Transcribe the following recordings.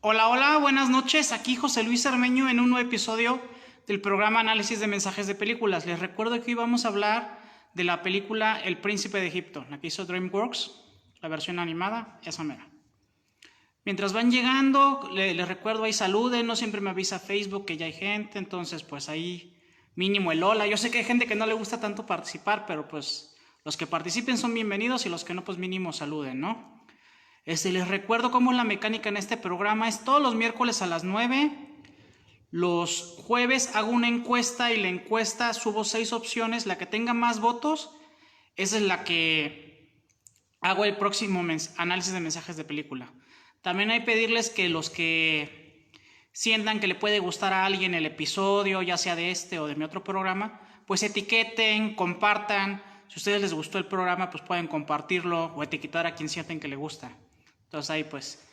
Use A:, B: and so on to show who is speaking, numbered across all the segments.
A: Hola, hola, buenas noches. Aquí José Luis Cermeño en un nuevo episodio del programa Análisis de Mensajes de Películas. Les recuerdo que hoy vamos a hablar de la película El Príncipe de Egipto, la que hizo DreamWorks, la versión animada, esa mera. Mientras van llegando, les recuerdo ahí saluden, no siempre me avisa Facebook que ya hay gente, entonces pues ahí mínimo el hola. Yo sé que hay gente que no le gusta tanto participar, pero pues los que participen son bienvenidos y los que no pues mínimo saluden, ¿no? Les recuerdo cómo es la mecánica en este programa. Es todos los miércoles a las 9. Los jueves hago una encuesta y la encuesta subo 6 opciones. La que tenga más votos, esa es la que hago el próximo análisis de mensajes de película. También hay que pedirles que los que sientan que le puede gustar a alguien el episodio, ya sea de este o de mi otro programa, pues etiqueten, compartan. Si a ustedes les gustó el programa, pues pueden compartirlo o etiquetar a quien sienten que le gusta. Entonces ahí pues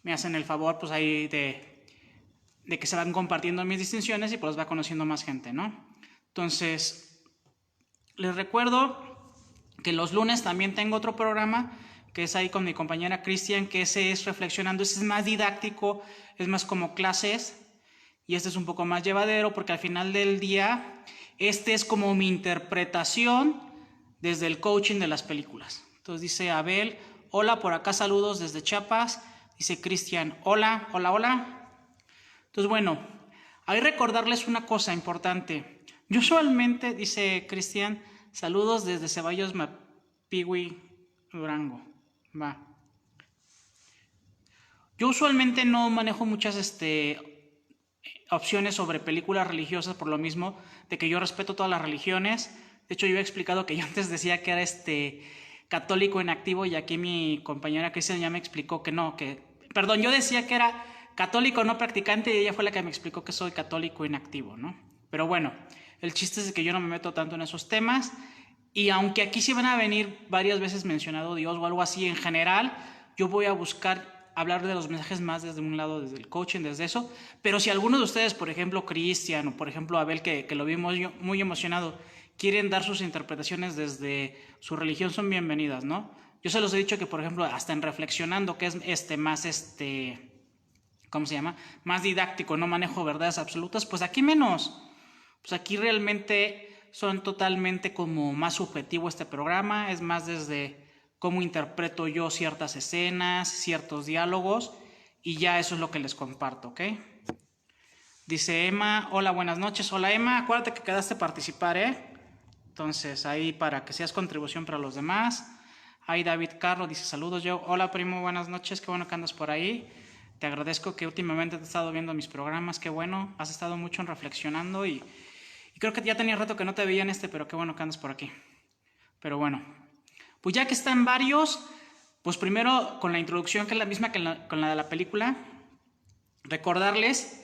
A: me hacen el favor pues ahí de que se van compartiendo mis distinciones y pues va conociendo más gente, ¿no? Entonces les recuerdo que los lunes también tengo otro programa que es ahí con mi compañera Cristian, que ese es reflexionando, ese es más didáctico, es más como clases y este es un poco más llevadero porque al final del día este es como mi interpretación desde el coaching de las películas. Entonces dice Abel, hola, por acá saludos desde Chiapas. Dice Cristian, hola, hola, hola. Entonces, bueno, hay que recordarles una cosa importante. Yo usualmente, dice Cristian, saludos desde Ceballos, Mapigui, Durango. Va. Yo usualmente no manejo muchas opciones sobre películas religiosas por lo mismo de que yo respeto todas las religiones. De hecho, yo he explicado que yo antes decía que era católico en activo y aquí mi compañera Cristian ya me explicó que no, perdón, yo decía que era católico no practicante y ella fue la que me explicó que soy católico inactivo, ¿no? Pero bueno, el chiste es que yo no me meto tanto en esos temas y aunque aquí sí van a venir varias veces mencionado Dios o algo así en general, yo voy a buscar hablar de los mensajes más desde un lado, desde el coaching, desde eso, pero si alguno de ustedes, por ejemplo Cristian o por ejemplo Abel, que lo vimos muy emocionado, quieren dar sus interpretaciones desde su religión, son bienvenidas, ¿no? Yo se los he dicho que, por ejemplo, hasta en Reflexionando, que es más ¿cómo se llama? Más didáctico, no manejo verdades absolutas, pues aquí menos. Pues aquí realmente son totalmente como más subjetivo este programa, es más desde cómo interpreto yo ciertas escenas, ciertos diálogos, y ya eso es lo que les comparto, ¿ok? Dice Emma, hola, buenas noches. Hola Emma, acuérdate que quedaste a participar, ¿eh? Entonces ahí para que seas contribución para los demás. Ahí David Carro dice saludos yo. Hola primo, buenas noches, qué bueno que andas por ahí. Te agradezco que últimamente te he estado viendo mis programas, qué bueno. Has estado mucho en reflexionando y creo que ya tenía rato que no te veía en pero qué bueno que andas por aquí. Pero bueno, pues ya que están varios, pues primero con la introducción que es la misma que con la de la película, recordarles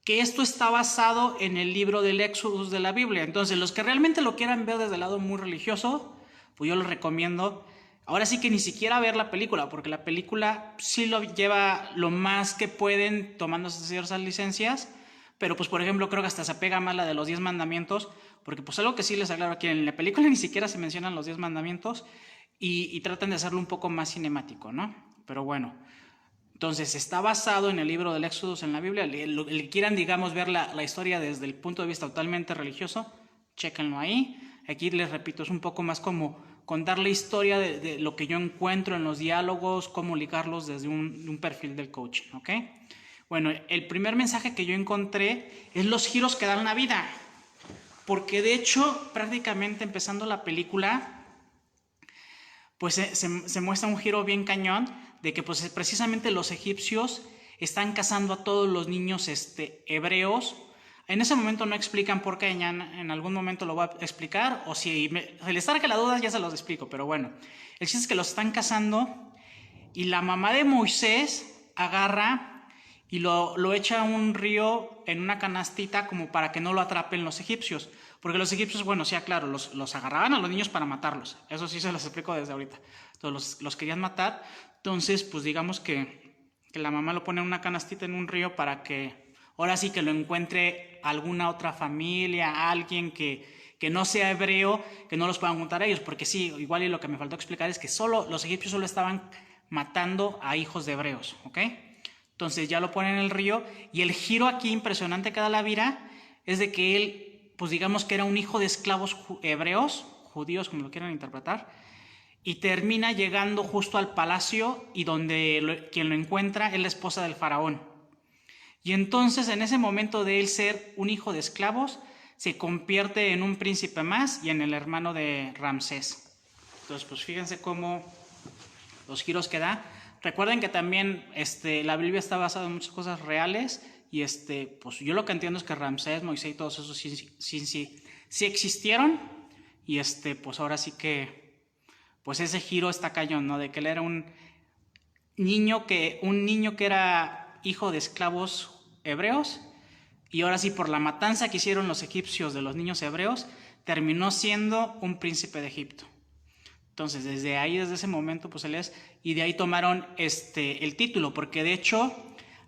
A: que esto está basado en el libro del Éxodo de la Biblia. Entonces, los que realmente lo quieran ver desde el lado muy religioso, pues yo les recomiendo, ahora sí que ni siquiera ver la película, porque la película sí lo lleva lo más que pueden tomándose ciertas licencias, pero pues por ejemplo creo que hasta se pega más la de los 10 mandamientos, porque pues algo que sí les aclaro aquí, en la película ni siquiera se mencionan los 10 mandamientos y tratan de hacerlo un poco más cinemático, ¿no? Pero bueno, entonces está basado en el libro del Éxodo en la Biblia. El quieran, digamos, ver la historia desde el punto de vista totalmente religioso, chéquenlo ahí. Aquí les repito, es un poco más como contar la historia de lo que yo encuentro en los diálogos, cómo ligarlos desde un perfil del coaching, ¿ok? Bueno, el primer mensaje que yo encontré es los giros que dan la vida. Porque de hecho, prácticamente empezando la película, pues se muestra un giro bien cañón de que pues precisamente los egipcios están cazando a todos los niños hebreos. En ese momento no explican por qué, en algún momento lo voy a explicar, o si se les salga la duda ya se los explico, pero bueno, el chiste es que los están cazando y la mamá de Moisés agarra y lo echa a un río en una canastita como para que no lo atrapen los egipcios. Porque los egipcios, bueno, sí, claro, los agarraban a los niños para matarlos. Eso sí se los explico desde ahorita. Entonces los querían matar. Entonces, pues digamos que la mamá lo pone en una canastita en un río para que ahora sí que lo encuentre alguna otra familia, alguien que no sea hebreo, que no los puedan juntar a ellos. Porque sí, igual y lo que me faltó explicar es que los egipcios solo estaban matando a hijos de hebreos, ¿ok? Entonces ya lo ponen en el río y el giro aquí impresionante que da la vida es de que él, pues digamos que era un hijo de esclavos hebreos, judíos como lo quieran interpretar, y termina llegando justo al palacio y donde quien lo encuentra es la esposa del faraón. Y entonces en ese momento de él ser un hijo de esclavos, se convierte en un príncipe más y en el hermano de Ramsés. Entonces pues fíjense cómo los giros que da. Recuerden que también la Biblia está basada en muchas cosas reales y pues yo lo que entiendo es que Ramsés, Moisés y todos esos sí existieron y pues ahora sí que pues ese giro está cañón, ¿no? De que él era un niño que era hijo de esclavos hebreos y ahora sí por la matanza que hicieron los egipcios de los niños hebreos terminó siendo un príncipe de Egipto. Entonces desde ese momento pues él es, y de ahí tomaron el título, porque de hecho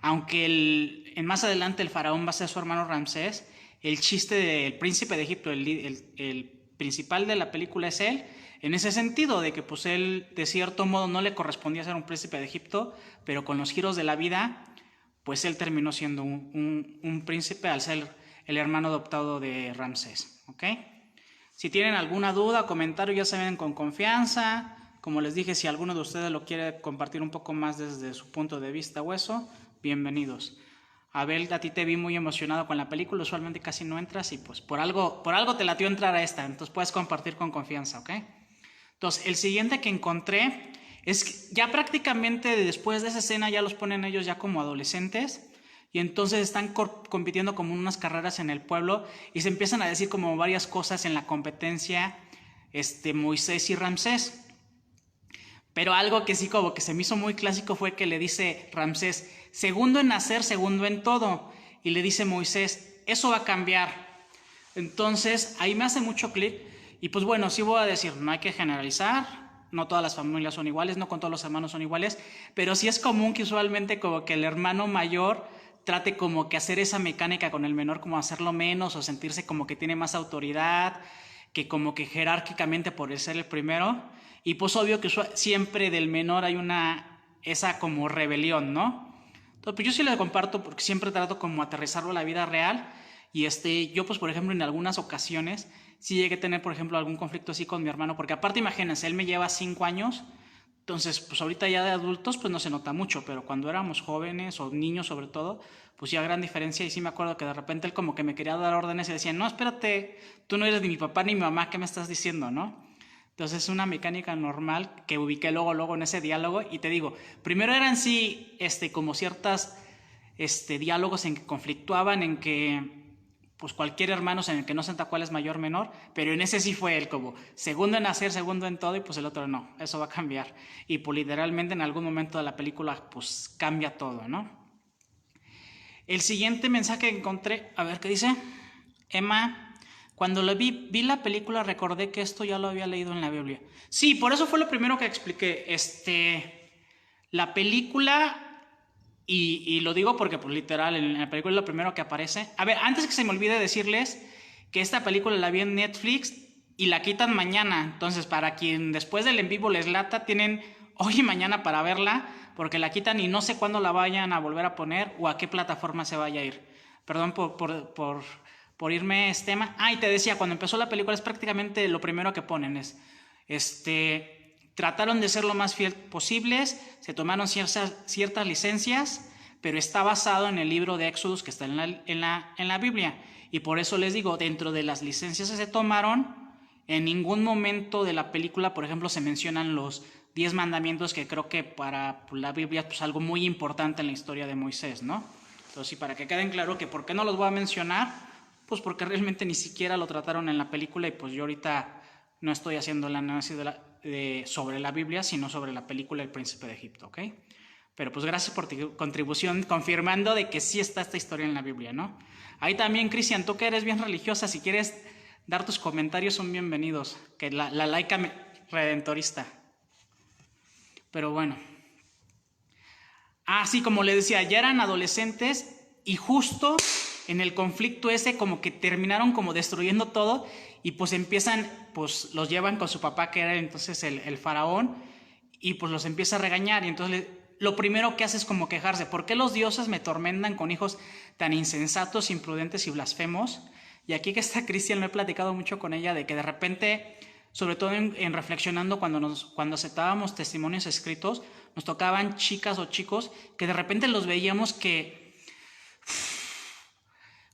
A: aunque más adelante el faraón va a ser su hermano Ramsés, el chiste del príncipe de Egipto, el principal de la película es él, en ese sentido de que pues él de cierto modo no le correspondía ser un príncipe de Egipto, pero con los giros de la vida pues él terminó siendo un príncipe al ser el hermano adoptado de Ramsés, ¿ok? Si tienen alguna duda o comentario ya saben con confianza, como les dije, si alguno de ustedes lo quiere compartir un poco más desde su punto de vista o eso, bienvenidos. Abel, a ti te vi muy emocionado con la película, usualmente casi no entras y pues por algo te latió entrar a esta, entonces puedes compartir con confianza, ¿ok? Entonces, el siguiente que encontré es que ya prácticamente después de esa escena ya los ponen ellos ya como adolescentes y entonces están compitiendo como unas carreras en el pueblo y se empiezan a decir como varias cosas en la competencia Moisés y Ramsés. Pero algo que sí como que se me hizo muy clásico fue que le dice Ramsés, segundo en nacer, segundo en todo. Y le dice Moisés, eso va a cambiar. Entonces ahí me hace mucho clic. Y pues bueno, sí voy a decir, no hay que generalizar, no todas las familias son iguales, no con todos los hermanos son iguales, pero sí es común que usualmente como que el hermano mayor trate como que hacer esa mecánica con el menor, como hacerlo menos o sentirse como que tiene más autoridad, que como que jerárquicamente por ser el primero. Y pues obvio que siempre del menor hay esa como rebelión, ¿no? Entonces pues yo sí le comparto porque siempre trato como aterrizarlo a la vida real y yo pues por ejemplo en algunas ocasiones sí llegué a tener por ejemplo algún conflicto así con mi hermano, porque aparte imagínense, él me lleva 5 años, entonces pues ahorita ya de adultos pues no se nota mucho, pero cuando éramos jóvenes o niños sobre todo, pues ya gran diferencia y sí me acuerdo que de repente él como que me quería dar órdenes y decía, no, espérate, tú no eres ni mi papá ni mi mamá, ¿qué me estás diciendo, no? Entonces es una mecánica normal que ubiqué luego en ese diálogo y te digo, primero eran sí como ciertas diálogos en que conflictuaban, en que pues cualquier hermano en el que no sepa cuál es mayor o menor, pero en ese sí fue él como segundo en nacer, segundo en todo y pues el otro no, eso va a cambiar y pues literalmente en algún momento de la película pues cambia todo, ¿no? El siguiente mensaje que encontré, a ver qué dice, Emma... Cuando vi la película recordé que esto ya lo había leído en la Biblia. Sí, por eso fue lo primero que expliqué. La película, y lo digo porque pues literal, en la película es lo primero que aparece. A ver, antes que se me olvide decirles que esta película la vi en Netflix y la quitan mañana. Entonces, para quien después del en vivo les lata, tienen hoy y mañana para verla, porque la quitan y no sé cuándo la vayan a volver a poner o a qué plataforma se vaya a ir. Perdón por irme tema. Y te decía, cuando empezó la película es prácticamente lo primero que ponen es, trataron de ser lo más fiel posibles, se tomaron ciertas licencias, pero está basado en el libro de Éxodos que está en la Biblia. Y por eso les digo, dentro de las licencias que se tomaron, en ningún momento de la película, por ejemplo, se mencionan los 10 mandamientos, que creo que para la Biblia es pues, algo muy importante en la historia de Moisés, ¿no? Entonces, sí, para que queden claro que por qué no los voy a mencionar, pues porque realmente ni siquiera lo trataron en la película y pues yo ahorita no estoy haciendo el análisis sobre la Biblia, sino sobre la película El Príncipe de Egipto, ¿ok? Pero pues gracias por tu contribución confirmando de que sí está esta historia en la Biblia, ¿no? Ahí también, Cristian, tú que eres bien religiosa, si quieres dar tus comentarios son bienvenidos, que la laica redentorista. Pero bueno. Sí, como les decía, ya eran adolescentes y justo en el conflicto ese como que terminaron como destruyendo todo y pues empiezan, pues los llevan con su papá que era entonces el faraón y pues los empieza a regañar y entonces lo primero que hace es como quejarse. ¿Por qué los dioses me tormentan con hijos tan insensatos, imprudentes y blasfemos? Y aquí que está Cristian, lo he platicado mucho con ella, de que de repente, sobre todo en reflexionando cuando aceptábamos testimonios escritos, nos tocaban chicas o chicos que de repente los veíamos que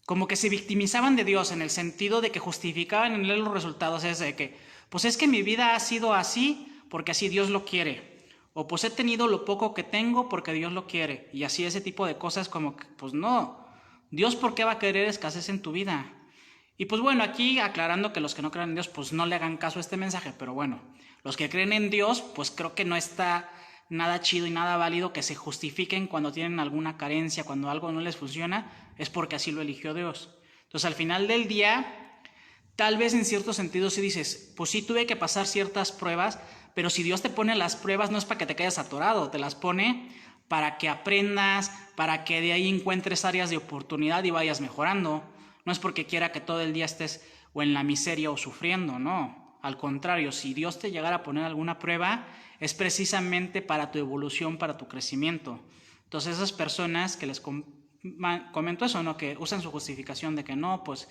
A: como que se victimizaban de Dios, en el sentido de que justificaban en él los resultados. Es de que, pues es que mi vida ha sido así porque así Dios lo quiere. O pues he tenido lo poco que tengo porque Dios lo quiere. Y así ese tipo de cosas como que, pues no, Dios ¿por qué va a querer escasez en tu vida? Y pues bueno, aquí aclarando que los que no creen en Dios, pues no le hagan caso a este mensaje. Pero bueno, los que creen en Dios, pues creo que no está nada chido y nada válido que se justifiquen cuando tienen alguna carencia, cuando algo no les funciona, es porque así lo eligió Dios. Entonces al final del día, tal vez en cierto sentido sí dices, pues sí tuve que pasar ciertas pruebas, pero si Dios te pone las pruebas no es para que te quedes atorado, te las pone para que aprendas, para que de ahí encuentres áreas de oportunidad y vayas mejorando. No es porque quiera que todo el día estés o en la miseria o sufriendo, no. Al contrario, si Dios te llegara a poner alguna prueba, es precisamente para tu evolución, para tu crecimiento. Entonces esas personas que les comento eso, ¿no? Que usan su justificación de que no, pues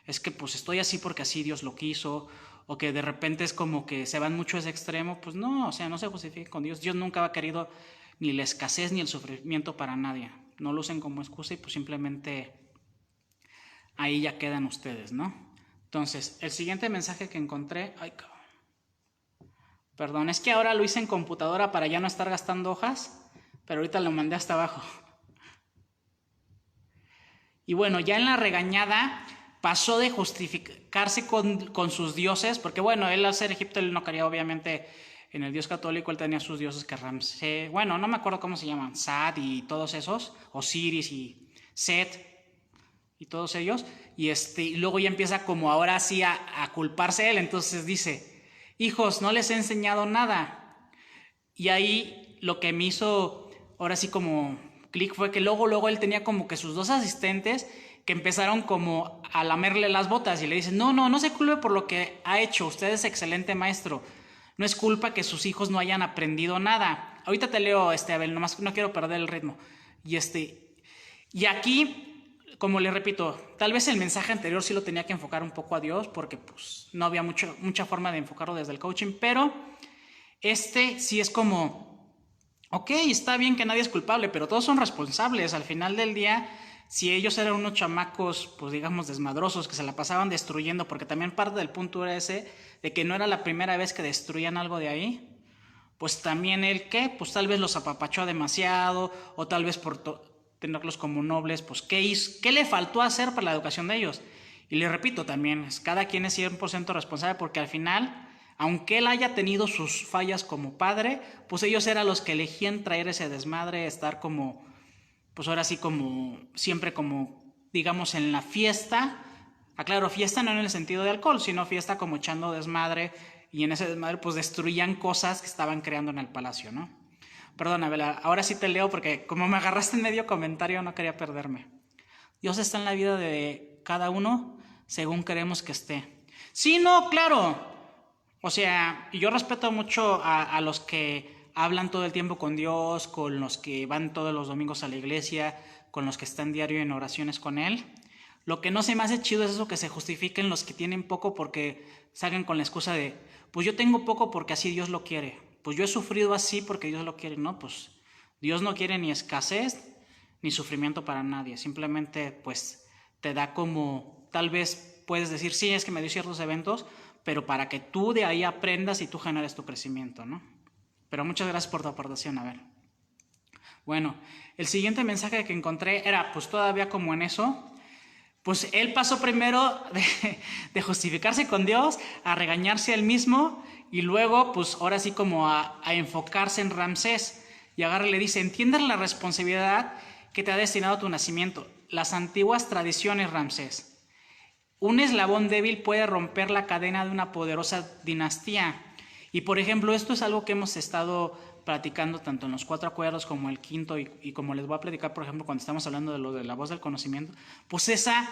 A: es que pues estoy así porque así Dios lo quiso, o que de repente es como que se van mucho a ese extremo, pues no, o sea, no se justifique con Dios. Dios nunca ha querido ni la escasez ni el sufrimiento para nadie. No lo usen como excusa y pues simplemente ahí ya quedan ustedes, ¿no? Entonces, el siguiente mensaje que encontré, perdón, es que ahora lo hice en computadora para ya no estar gastando hojas, pero ahorita lo mandé hasta abajo. Y bueno, ya en la regañada pasó de justificarse con sus dioses, porque bueno, él al ser Egipto, él no quería obviamente en el dios católico, él tenía sus dioses que Ramsés, bueno, no me acuerdo cómo se llaman, Sad y todos esos, Osiris y Set y todos ellos, y luego ya empieza como ahora sí a culparse él, entonces dice, hijos, no les he enseñado nada. Y ahí lo que me hizo ahora sí como clic fue que luego él tenía como que sus dos asistentes que empezaron como a lamerle las botas y le dicen, no se culpe por lo que ha hecho, usted es excelente maestro, no es culpa que sus hijos no hayan aprendido nada. Ahorita te leo, Abel, nomás no quiero perder el ritmo. Y aquí, como le repito, tal vez el mensaje anterior sí lo tenía que enfocar un poco a Dios, porque pues no había mucha forma de enfocarlo desde el coaching, pero sí es como, ok, está bien que nadie es culpable, pero todos son responsables. Al final del día, si ellos eran unos chamacos, pues digamos, desmadrosos, que se la pasaban destruyendo, porque también parte del punto era ese, de que no era la primera vez que destruían algo de ahí, pues también él, ¿qué? Pues tal vez los apapachó demasiado, o tal vez por tenerlos como nobles, pues ¿qué le faltó hacer para la educación de ellos? Y le repito también, cada quien es 100% responsable, porque al final, aunque él haya tenido sus fallas como padre, pues ellos eran los que elegían traer ese desmadre, estar como, pues ahora sí como, siempre como, digamos, en la fiesta. Aclaro, fiesta no en el sentido de alcohol, sino fiesta como echando desmadre, y en ese desmadre pues destruían cosas que estaban creando en el palacio, ¿no? Perdona, Bela, ahora sí te leo porque como me agarraste en medio comentario no quería perderme. Dios está en la vida de cada uno según queremos que esté. Sí, no, claro. O sea, yo respeto mucho a los que hablan todo el tiempo con Dios, con los que van todos los domingos a la iglesia, con los que están diario en oraciones con Él. Lo que no se me hace chido es eso que se justifiquen los que tienen poco porque salgan con la excusa de, pues yo tengo poco porque así Dios lo quiere. Pues yo he sufrido así porque Dios lo quiere. No, pues Dios no quiere ni escasez ni sufrimiento para nadie. Simplemente pues te da como, tal vez puedes decir, sí, es que me dio ciertos eventos, pero para que tú de ahí aprendas y tú generes tu crecimiento, ¿no? Pero muchas gracias por tu aportación, a ver. Bueno, el siguiente mensaje que encontré era pues todavía como en eso. Pues él pasó primero de justificarse con Dios a regañarse a él mismo y luego pues ahora sí como a enfocarse en Ramsés. Y agarra y le dice, entiendes la responsabilidad que te ha destinado tu nacimiento, las antiguas tradiciones, Ramsés. Un eslabón débil puede romper la cadena de una poderosa dinastía. Y por ejemplo, esto es algo que hemos estado platicando tanto en los 4 acuerdos como el quinto y como les voy a platicar, por ejemplo, cuando estamos hablando de lo de la voz del conocimiento, pues esa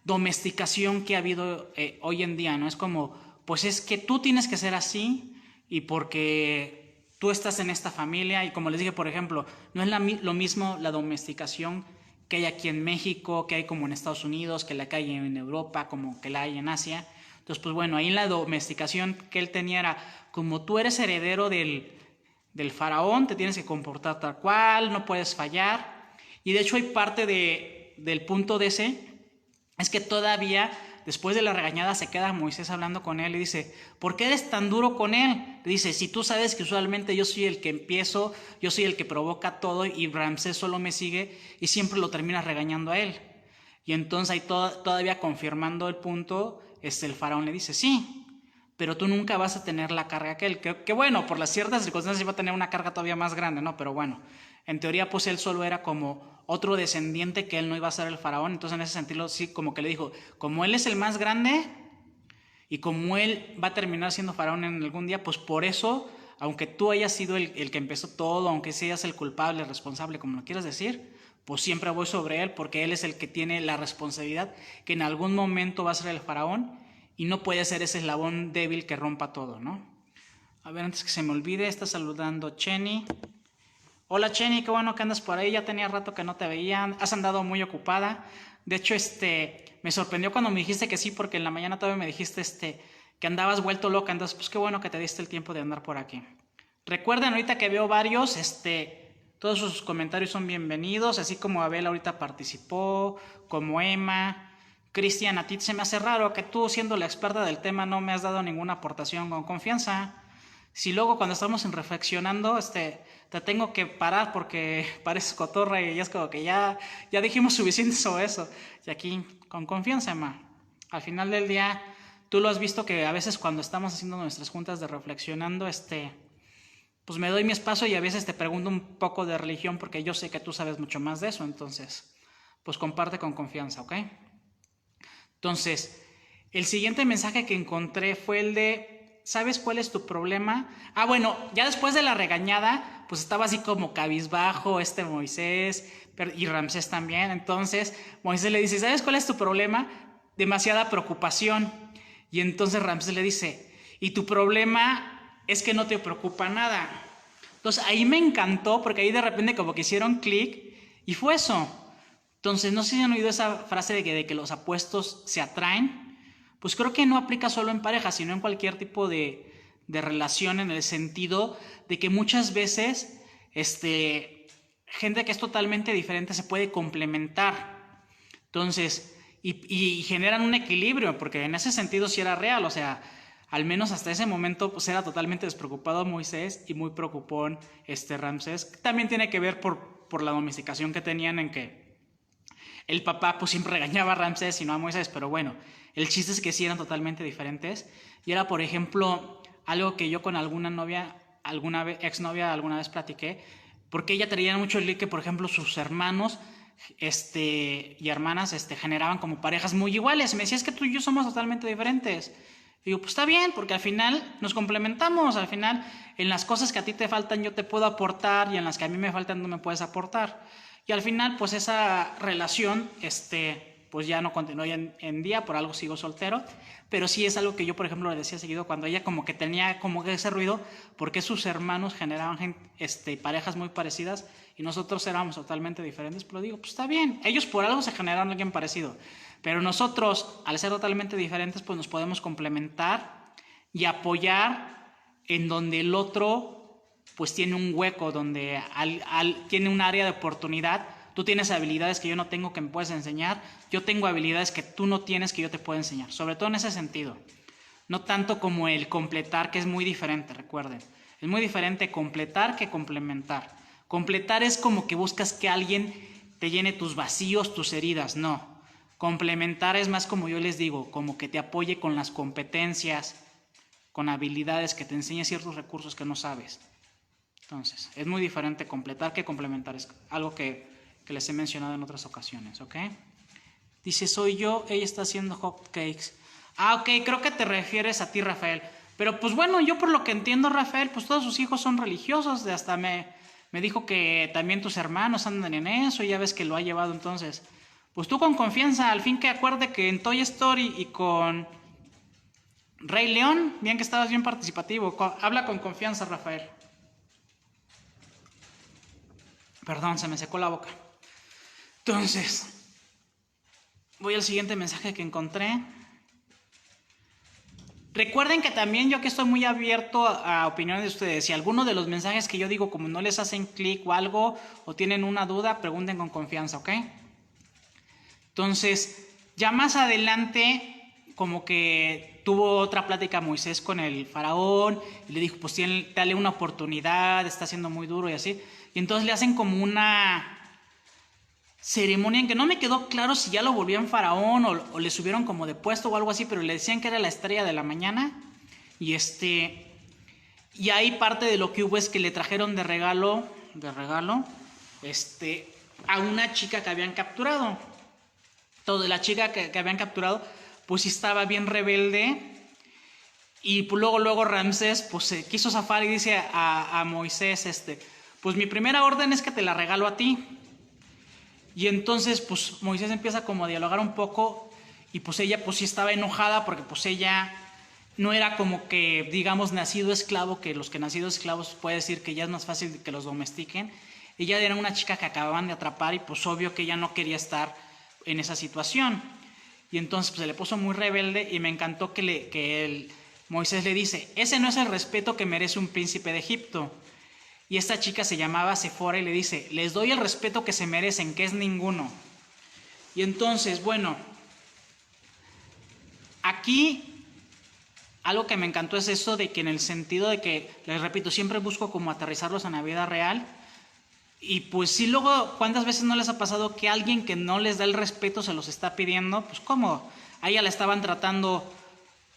A: domesticación que ha habido hoy en día, ¿no? Es como, pues es que tú tienes que ser así y porque tú estás en esta familia y como les dije, por ejemplo, no es lo mismo la domesticación que hay aquí en México, que hay como en Estados Unidos, que la que hay en Europa, como que la hay en Asia. Entonces, pues bueno, ahí en la domesticación que él tenía era, como tú eres heredero del faraón, te tienes que comportar tal cual, no puedes fallar. Y de hecho hay parte del punto de ese, es que todavía después de la regañada se queda Moisés hablando con él y dice, ¿por qué eres tan duro con él? Le dice, si tú sabes que usualmente yo soy el que empiezo, yo soy el que provoca todo y Ramsés solo me sigue y siempre lo terminas regañando a él. Y entonces ahí todavía confirmando el punto, el faraón le dice, sí, pero tú nunca vas a tener la carga que bueno, por las ciertas circunstancias iba a tener una carga todavía más grande, ¿no? Pero bueno, en teoría pues él solo era como otro descendiente, que él no iba a ser el faraón. Entonces en ese sentido sí, como que le dijo, como él es el más grande y como él va a terminar siendo faraón en algún día, pues por eso, aunque tú hayas sido el que empezó todo, aunque seas el culpable, el responsable, como lo quieras decir, pues siempre voy sobre él, porque él es el que tiene la responsabilidad, que en algún momento va a ser el faraón y no puede ser ese eslabón débil que rompa todo, ¿no? A ver, antes que se me olvide, está saludando Chenny. Hola Chenny, qué bueno que andas por ahí, ya tenía rato que no te veía, has andado muy ocupada. De hecho, me sorprendió cuando me dijiste que sí, porque en la mañana todavía me dijiste que andabas vuelto loca, entonces pues qué bueno que te diste el tiempo de andar por aquí. Recuerden, ahorita que veo varios, todos sus comentarios son bienvenidos, así como Abel ahorita participó, como Emma. Cristian, a ti se me hace raro que tú, siendo la experta del tema, no me has dado ninguna aportación con confianza. Si luego cuando estamos reflexionando, te tengo que parar porque pareces cotorra y ya es como que ya dijimos suficiente sobre eso. Y aquí, con confianza, Emma. Al final del día, tú lo has visto que a veces cuando estamos haciendo nuestras juntas de reflexionando, pues me doy mi espacio y a veces te pregunto un poco de religión porque yo sé que tú sabes mucho más de eso. Entonces, pues comparte con confianza, ¿ok? Entonces, el siguiente mensaje que encontré fue el de, ¿sabes cuál es tu problema? Bueno, ya después de la regañada, pues estaba así como cabizbajo Moisés y Ramsés también. Entonces Moisés le dice, ¿sabes cuál es tu problema? Demasiada preocupación. Y entonces Ramsés le dice, ¿y tu problema es que no te preocupa nada? Entonces ahí me encantó porque ahí de repente como que hicieron clic y fue eso. Entonces no sé si han oído esa frase de que los apuestos se atraen. Pues creo que no aplica solo en pareja, sino en cualquier tipo de relación, en el sentido de que muchas veces gente que es totalmente diferente se puede complementar. Entonces, y generan un equilibrio, porque en ese sentido sí era real, o sea, al menos hasta ese momento pues era totalmente despreocupado Moisés y muy preocupón Ramsés. También tiene que ver por la domesticación que tenían, en que el papá pues siempre regañaba a Ramsés y no a Moisés, pero bueno, el chiste es que sí eran totalmente diferentes. Y era, por ejemplo, algo que yo con alguna novia, exnovia alguna vez platiqué, porque ella traía mucho el que, por ejemplo, sus hermanos y hermanas generaban como parejas muy iguales. Me decía, es que tú y yo somos totalmente diferentes. Y digo, pues está bien, porque al final nos complementamos. Al final, en las cosas que a ti te faltan yo te puedo aportar y en las que a mí me faltan tú me puedes aportar. Y al final, pues esa relación, pues ya no continuó hoy en día, por algo sigo soltero, pero sí es algo que yo, por ejemplo, le decía seguido cuando ella como que tenía como ese ruido, porque sus hermanos generaban parejas muy parecidas y nosotros éramos totalmente diferentes. Pero digo, pues está bien, ellos por algo se generaron alguien parecido, pero nosotros, al ser totalmente diferentes, pues nos podemos complementar y apoyar en donde el otro pues tiene un hueco, donde tiene un área de oportunidad. Tú tienes habilidades que yo no tengo que me puedes enseñar, yo tengo habilidades que tú no tienes que yo te puedo enseñar, sobre todo en ese sentido. No tanto como el completar, que es muy diferente, recuerden. Es muy diferente completar que complementar. Completar es como que buscas que alguien te llene tus vacíos, tus heridas, no. Complementar es más, como yo les digo, como que te apoye con las competencias, con habilidades, que te enseñe ciertos recursos que no sabes. Entonces, es muy diferente completar que complementar. Es algo que les he mencionado en otras ocasiones, ¿ok? Dice, soy yo, ella está haciendo hotcakes. Ok, creo que te refieres a ti, Rafael. Pero pues bueno, yo por lo que entiendo, Rafael, pues todos sus hijos son religiosos. Hasta me dijo que también tus hermanos andan en eso y ya ves que lo ha llevado. Entonces, pues tú con confianza, al fin que acuerde que en Toy Story y con Rey León, bien que estabas bien participativo. Habla con confianza, Rafael. Perdón, se me secó la boca. Entonces, voy al siguiente mensaje que encontré. Recuerden que también yo que estoy muy abierto a opiniones de ustedes. Si alguno de los mensajes que yo digo como no les hacen clic o algo, o tienen una duda, pregunten con confianza, ¿ok? Entonces, ya más adelante, como que tuvo otra plática Moisés con el faraón, y le dijo, pues dale una oportunidad, está siendo muy duro y así. Y entonces le hacen como una ceremonia en que no me quedó claro si ya lo volvían faraón o le subieron como de puesto o algo así, pero le decían que era la estrella de la mañana. Y ahí parte de lo que hubo es que le trajeron de regalo, a una chica que habían capturado. Entonces la chica que habían capturado, pues sí estaba bien rebelde. Y pues luego Ramsés pues se quiso zafar y dice a Moisés, pues mi primera orden es que te la regalo a ti. Y entonces pues Moisés empieza como a dialogar un poco y pues ella pues sí estaba enojada porque pues ella no era como que digamos nacido esclavo, que los que nacidos esclavos puede decir que ya es más fácil que los domestiquen. Ella era una chica que acababan de atrapar y pues obvio que ella no quería estar en esa situación. Y entonces pues se le puso muy rebelde y me encantó que Moisés le dice, ese no es el respeto que merece un príncipe de Egipto. Y esta chica se llamaba Sefora y le dice, les doy el respeto que se merecen, que es ninguno. Y entonces, bueno, aquí algo que me encantó es eso de que en el sentido de que, les repito, siempre busco como aterrizarlos en la vida real. Y pues sí, luego, ¿cuántas veces no les ha pasado que alguien que no les da el respeto se los está pidiendo? Pues ¿cómo? A ella la estaban tratando,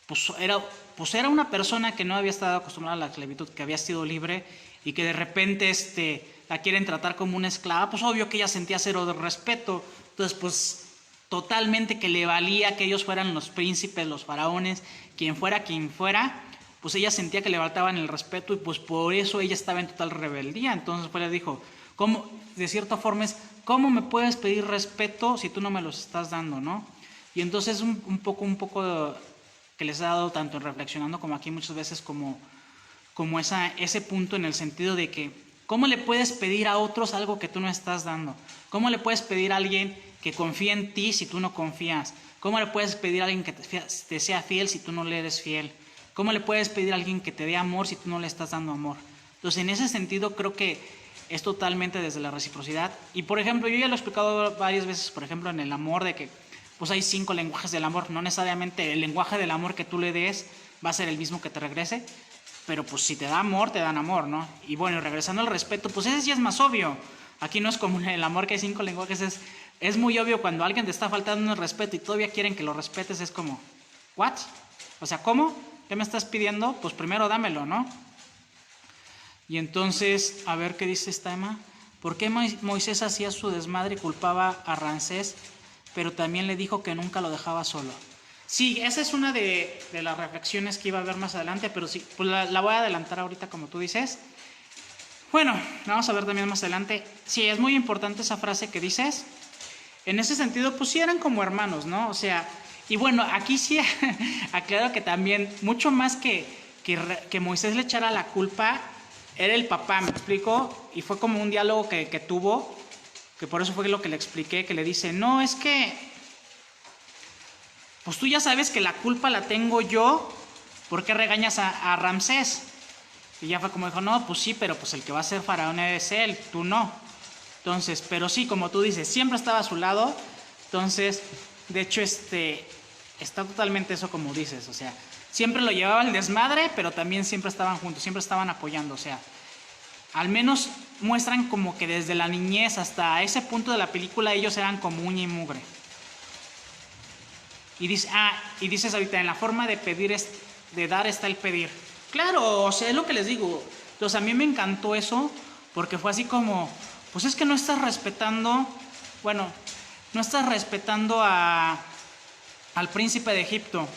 A: pues era una persona que no había estado acostumbrada a la esclavitud, que había sido libre y que de repente la quieren tratar como una esclava, pues obvio que ella sentía cero de respeto. Entonces pues totalmente que le valía que ellos fueran los príncipes, los faraones, quien fuera, pues ella sentía que le faltaban el respeto y pues por eso ella estaba en total rebeldía. Entonces pues le dijo, ¿cómo? De cierta forma es, ¿cómo me puedes pedir respeto si tú no me los estás dando, no? Y entonces un poco que les he dado tanto en reflexionando como aquí muchas veces como ese punto en el sentido de que ¿cómo le puedes pedir a otros algo que tú no estás dando? ¿Cómo le puedes pedir a alguien que confíe en ti si tú no confías? ¿Cómo le puedes pedir a alguien que te sea fiel si tú no le eres fiel? ¿Cómo le puedes pedir a alguien que te dé amor si tú no le estás dando amor? Entonces en ese sentido creo que es totalmente desde la reciprocidad. Y por ejemplo, yo ya lo he explicado varias veces, por ejemplo en el amor, de que pues hay 5 lenguajes del amor. No necesariamente el lenguaje del amor que tú le des va a ser el mismo que te regrese, pero pues si te da amor, te dan amor, ¿no? Y bueno, regresando al respeto, pues ese sí es más obvio. Aquí no es como el amor que hay 5 lenguajes, es muy obvio cuando alguien te está faltando el respeto y todavía quieren que lo respetes, es como, ¿what? O sea, ¿cómo? ¿Qué me estás pidiendo? Pues primero dámelo, ¿no? Y entonces, a ver qué dice esta Emma. ¿Por qué Moisés hacía su desmadre y culpaba a Ramsés, pero también le dijo que nunca lo dejaba solo? Sí, esa es una de las reflexiones que iba a ver más adelante, pero sí, pues la voy a adelantar ahorita como tú dices. Bueno, la vamos a ver también más adelante. Sí, es muy importante esa frase que dices. En ese sentido, pues sí eran como hermanos, ¿no? O sea, y bueno, aquí sí aclaro que también, mucho más que Moisés le echara la culpa, era el papá, ¿me explico? Y fue como un diálogo que tuvo, que por eso fue lo que le expliqué, que le dice, no, es que pues tú ya sabes que la culpa la tengo yo, ¿por qué regañas a Ramsés? Y ya fue como dijo, no, pues sí, pero pues el que va a ser faraón es él, tú no. Entonces, pero sí, como tú dices, siempre estaba a su lado. Entonces, de hecho, está totalmente eso como dices, o sea, siempre lo llevaba al desmadre, pero también siempre estaban juntos, siempre estaban apoyando, o sea, al menos muestran como que desde la niñez hasta ese punto de la película ellos eran como uña y mugre. Y dices ahorita, en la forma de pedir, de dar está el pedir. Claro, o sea, es lo que les digo. Entonces a mí me encantó eso, porque fue así como, pues es que no estás respetando, bueno, no estás respetando al príncipe de Egipto.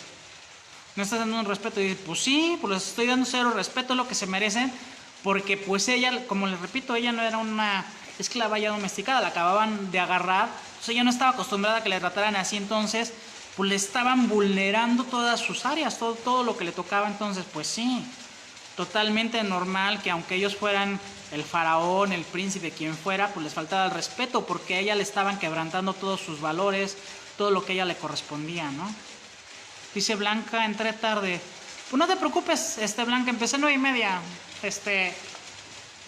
A: No estás dando un respeto. Y dices, pues sí, pues les estoy dando cero respeto, lo que se merecen, porque pues ella, como les repito, ella no era una esclava ya domesticada, la acababan de agarrar, o sea, ella no estaba acostumbrada a que le trataran así, entonces pues le estaban vulnerando todas sus áreas, todo lo que le tocaba, entonces pues sí. totalmente normal que aunque ellos fueran el faraón, el príncipe, quien fuera, pues les faltaba el respeto, porque a ella le estaban quebrantando todos sus valores, todo lo que a ella le correspondía, ¿no? Dice Blanca, entré tarde. Pues no te preocupes, Blanca, empecé 9:30.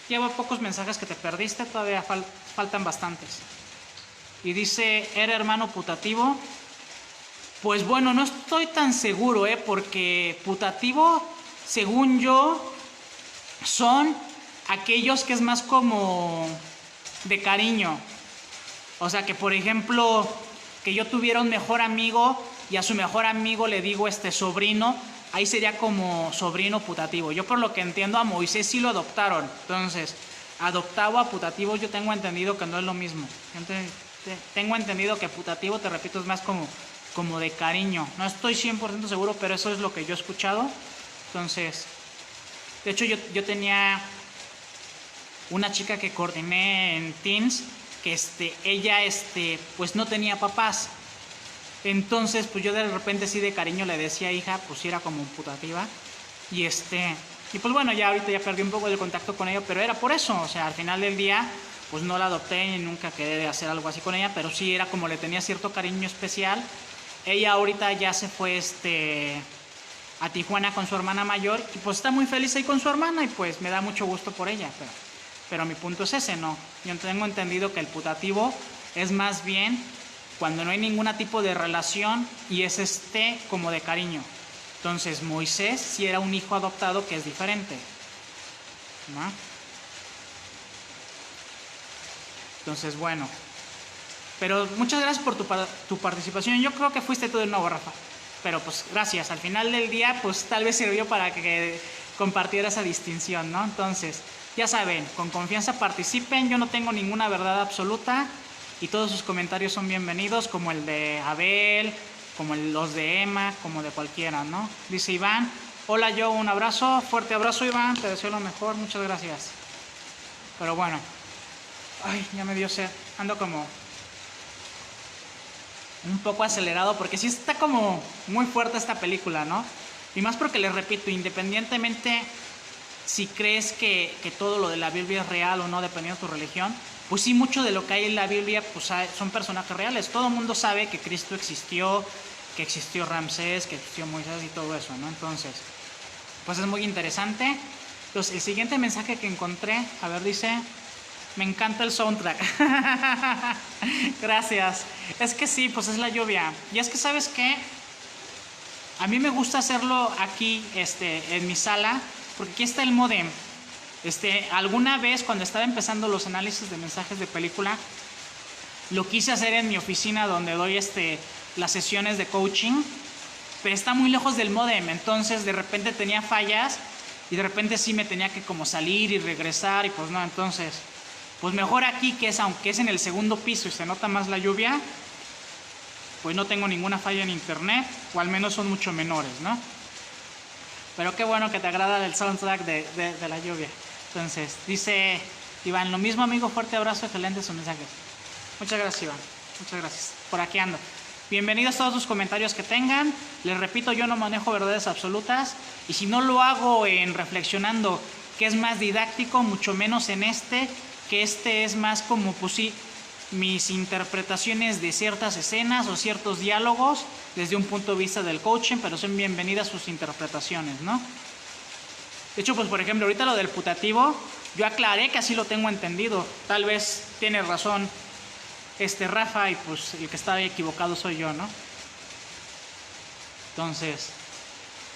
A: Llevo pocos mensajes que te perdiste, todavía faltan bastantes. Y dice, ¿era hermano putativo? Pues bueno, no estoy tan seguro, porque putativo, según yo, son aquellos que es más como de cariño. O sea, que por ejemplo, que yo tuviera un mejor amigo y a su mejor amigo le digo sobrino, ahí sería como sobrino putativo. Yo por lo que entiendo a Moisés sí lo adoptaron. Entonces, adoptado a putativo yo tengo entendido que no es lo mismo. Tengo entendido que putativo, te repito, es más como de cariño. No estoy 100% seguro, pero eso es lo que yo he escuchado. Entonces, de hecho yo tenía una chica que coordiné en Teens, que ella pues no tenía papás. Entonces, pues yo de repente sí de cariño le decía hija, pues sí era como putativa. Y pues bueno, ya ahorita ya perdí un poco el contacto con ella, pero era por eso. O sea, al final del día, pues no la adopté y nunca quedé de hacer algo así con ella, pero sí era como le tenía cierto cariño especial. Ella ahorita ya se fue a Tijuana con su hermana mayor y pues está muy feliz ahí con su hermana y pues me da mucho gusto por ella. Pero mi punto es ese, ¿no? Yo tengo entendido que el putativo es más bien cuando no hay ningún tipo de relación y es como de cariño. Entonces Moisés sí era un hijo adoptado, que es diferente, ¿no? Entonces, bueno. Pero muchas gracias por tu participación. Yo creo que fuiste tú de nuevo, Rafa. Pero pues gracias. Al final del día, pues tal vez sirvió para que compartiera esa distinción, ¿no? Entonces, ya saben, con confianza participen. Yo no tengo ninguna verdad absoluta y todos sus comentarios son bienvenidos, como el de Abel, como los de Emma, como de cualquiera, ¿no? Dice Iván, hola yo, un abrazo, fuerte abrazo Iván, te deseo lo mejor, muchas gracias. Pero bueno, ay, ya me dio sed, ando como un poco acelerado porque sí está como muy fuerte esta película, ¿no? Y más porque les repito, independientemente si crees que todo lo de la Biblia es real o no, dependiendo de tu religión, pues sí, mucho de lo que hay en la Biblia pues son personajes reales. Todo el mundo sabe que Cristo existió, que existió Ramsés, que existió Moisés y todo eso, ¿no? Entonces, pues es muy interesante. Entonces, el siguiente mensaje que encontré, a ver, dice, me encanta el soundtrack. Gracias. Es que sí, pues es la lluvia. Y es que, ¿sabes qué? A mí me gusta hacerlo aquí, en mi sala, porque aquí está el módem. Alguna vez cuando estaba empezando los análisis de mensajes de película, lo quise hacer en mi oficina donde doy las sesiones de coaching, pero está muy lejos del módem, entonces de repente tenía fallas y de repente sí me tenía que como salir y regresar y pues no, entonces pues mejor aquí, que es, aunque es en el segundo piso y se nota más la lluvia, pues no tengo ninguna falla en internet, o al menos son mucho menores, ¿no? Pero qué bueno que te agrada el soundtrack de la lluvia. Entonces, dice Iván, lo mismo amigo, fuerte abrazo, excelentes sus mensajes. Muchas gracias Iván, muchas gracias, por aquí ando. Bienvenidos todos sus comentarios que tengan. Les repito, yo no manejo verdades absolutas y si no lo hago en reflexionando que es más didáctico, mucho menos en que es más como pues sí, mis interpretaciones de ciertas escenas o ciertos diálogos desde un punto de vista del coaching, pero son bienvenidas sus interpretaciones, ¿no? De hecho, pues por ejemplo, ahorita lo del putativo, yo aclaré que así lo tengo entendido. Tal vez tiene razón Rafa y pues el que estaba equivocado soy yo, ¿no? Entonces,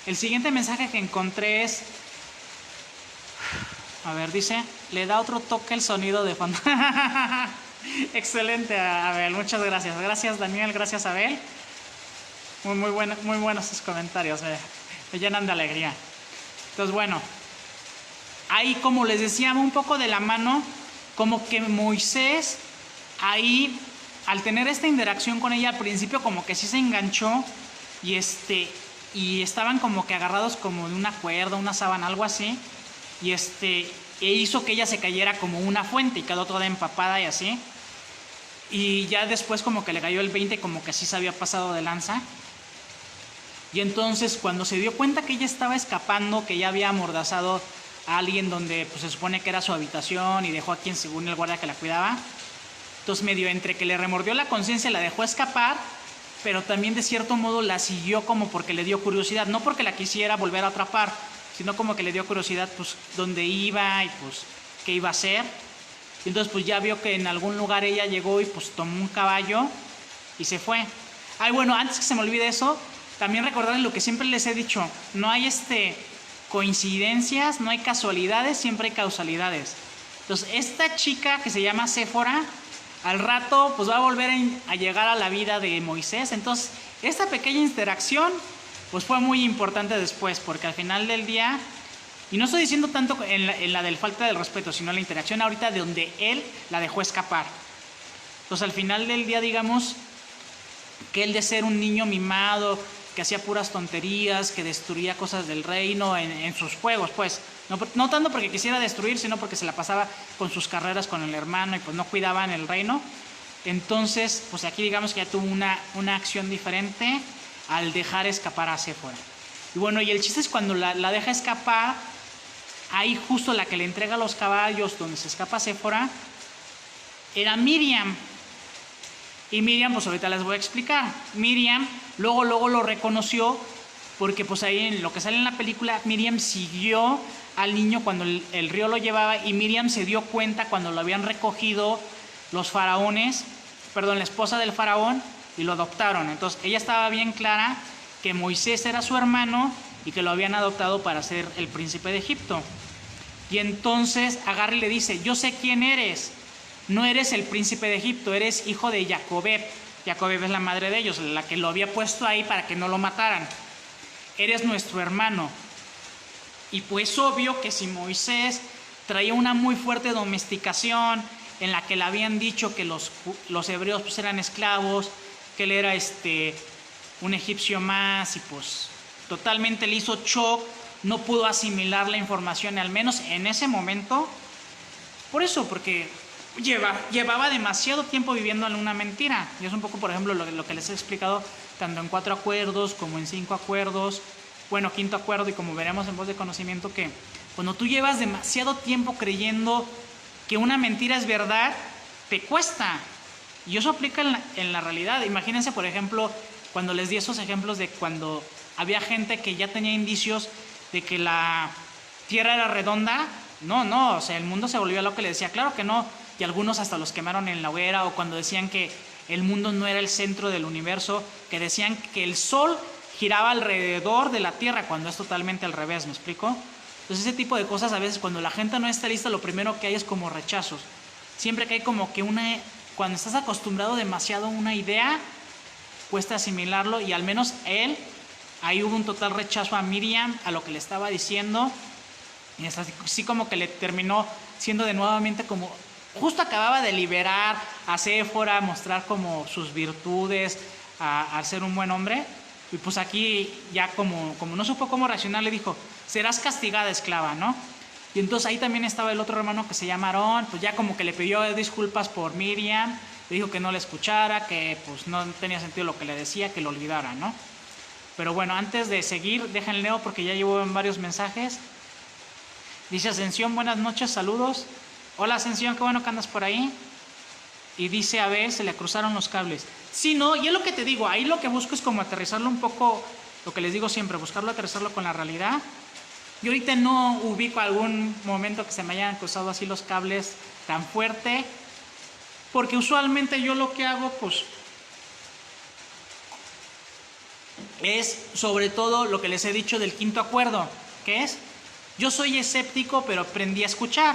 A: el siguiente mensaje que encontré es, a ver, dice, le da otro toque el sonido de fondo. Excelente, Abel, muchas gracias. Gracias Daniel, gracias Abel. Muy buenos sus comentarios, me llenan de alegría. Entonces, bueno, ahí como les decía, un poco de la mano, como que Moisés, ahí, al tener esta interacción con ella al principio, como que sí se enganchó y estaban como que agarrados como de una cuerda, una sábana, algo así, y e hizo que ella se cayera como una fuente y quedó toda empapada y así. Y ya después como que le cayó el 20, como que sí se había pasado de lanza. Y entonces cuando se dio cuenta que ella estaba escapando, que ella había amordazado a alguien donde pues, se supone que era su habitación y dejó a quien según el guardia que la cuidaba, entonces medio entre que le remordió la conciencia, la dejó escapar, pero también de cierto modo la siguió como porque le dio curiosidad, no porque la quisiera volver a atrapar, sino como que le dio curiosidad pues dónde iba y pues qué iba a hacer. Y entonces pues ya vio que en algún lugar ella llegó y pues tomó un caballo y se fue. Ay, bueno, antes que se me olvide eso, también recordarles lo que siempre les he dicho, no hay coincidencias, no hay casualidades, siempre hay causalidades. Entonces esta chica que se llama Séfora, al rato pues va a volver a llegar a la vida de Moisés. Entonces esta pequeña interacción pues fue muy importante después, porque al final del día, y no estoy diciendo tanto en la del falta del respeto, sino la interacción ahorita de donde él la dejó escapar. Entonces al final del día, digamos que él de ser un niño mimado, que hacía puras tonterías, que destruía cosas del reino en sus juegos, pues no tanto porque quisiera destruir, sino porque se la pasaba con sus carreras con el hermano y pues no cuidaban el reino. Entonces pues aquí digamos que ya tuvo una acción diferente al dejar escapar a Séfora. Y bueno, y el chiste es cuando la deja escapar, ahí justo la que le entrega los caballos donde se escapa Séfora era Miriam. Y Miriam, pues ahorita les voy a explicar. Miriam luego lo reconoció porque pues ahí en lo que sale en la película, Miriam siguió al niño cuando el río lo llevaba y Miriam se dio cuenta cuando lo habían recogido los faraones, la esposa del faraón, y lo adoptaron. Entonces ella estaba bien clara que Moisés era su hermano y que lo habían adoptado para ser el príncipe de Egipto. Y entonces agarra y le dice, yo sé quién eres, no eres el príncipe de Egipto, eres hijo de Jacobeb. Jacobeb es la madre de ellos, la que lo había puesto ahí para que no lo mataran. Eres nuestro hermano. Y pues obvio que si Moisés traía una muy fuerte domesticación en la que le habían dicho que los hebreos pues eran esclavos, que él era un egipcio más y pues totalmente le hizo shock, no pudo asimilar la información, al menos en ese momento. Por eso, porque llevaba demasiado tiempo viviendo en una mentira. Y es un poco, por ejemplo, lo que les he explicado tanto en 4 acuerdos como en 5 acuerdos, bueno, 5º acuerdo, y como veremos en Voz de Conocimiento, que cuando tú llevas demasiado tiempo creyendo que una mentira es verdad, te cuesta. Y eso aplica en la realidad. Imagínense, por ejemplo, cuando les di esos ejemplos de cuando había gente que ya tenía indicios de que la Tierra era redonda. No, o sea, el mundo se volvió loco y le decía, claro que no. Y algunos hasta los quemaron en la hoguera, o cuando decían que el mundo no era el centro del universo, que decían que el sol giraba alrededor de la Tierra, cuando es totalmente al revés, ¿me explico? Entonces ese tipo de cosas a veces cuando la gente no está lista, lo primero que hay es como rechazos. Siempre que hay como que cuando estás acostumbrado demasiado a una idea, cuesta asimilarlo, y al menos ahí hubo un total rechazo a Miriam, a lo que le estaba diciendo, y así como que le terminó siendo de nuevamente como, justo acababa de liberar a Séfora, mostrar como sus virtudes, al ser un buen hombre, y pues aquí ya como no supo cómo reaccionar, le dijo, serás castigada, esclava, ¿no? Y entonces ahí también estaba el otro hermano que se llama Aarón, pues ya como que le pidió disculpas por Miriam, le dijo que no le escuchara, que pues no tenía sentido lo que le decía, que lo olvidara, ¿no? Pero bueno, antes de seguir, déjenle leo porque ya llevo en varios mensajes. Dice Ascensión, buenas noches, saludos. Hola Ascensión, qué bueno que andas por ahí. Y dice, a ver, se le cruzaron los cables. Sí, no, y es lo que te digo, ahí lo que busco es como aterrizarlo un poco, lo que les digo siempre, buscarlo aterrizarlo con la realidad. Yo ahorita no ubico algún momento que se me hayan cruzado así los cables tan fuerte, porque usualmente yo lo que hago, pues, es sobre todo lo que les he dicho del 5º acuerdo, que es, yo soy escéptico, pero aprendí a escuchar.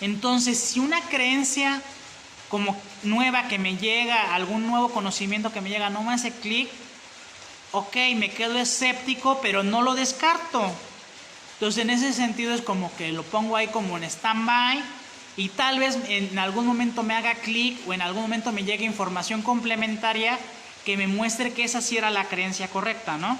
A: Entonces, si una creencia como nueva que me llega, algún nuevo conocimiento que me llega, no me hace clic, ok, me quedo escéptico, pero no lo descarto. Entonces, en ese sentido es como que lo pongo ahí como en stand-by, y tal vez en algún momento me haga clic, o en algún momento me llegue información complementaria que me muestre que esa sí era la creencia correcta, ¿no?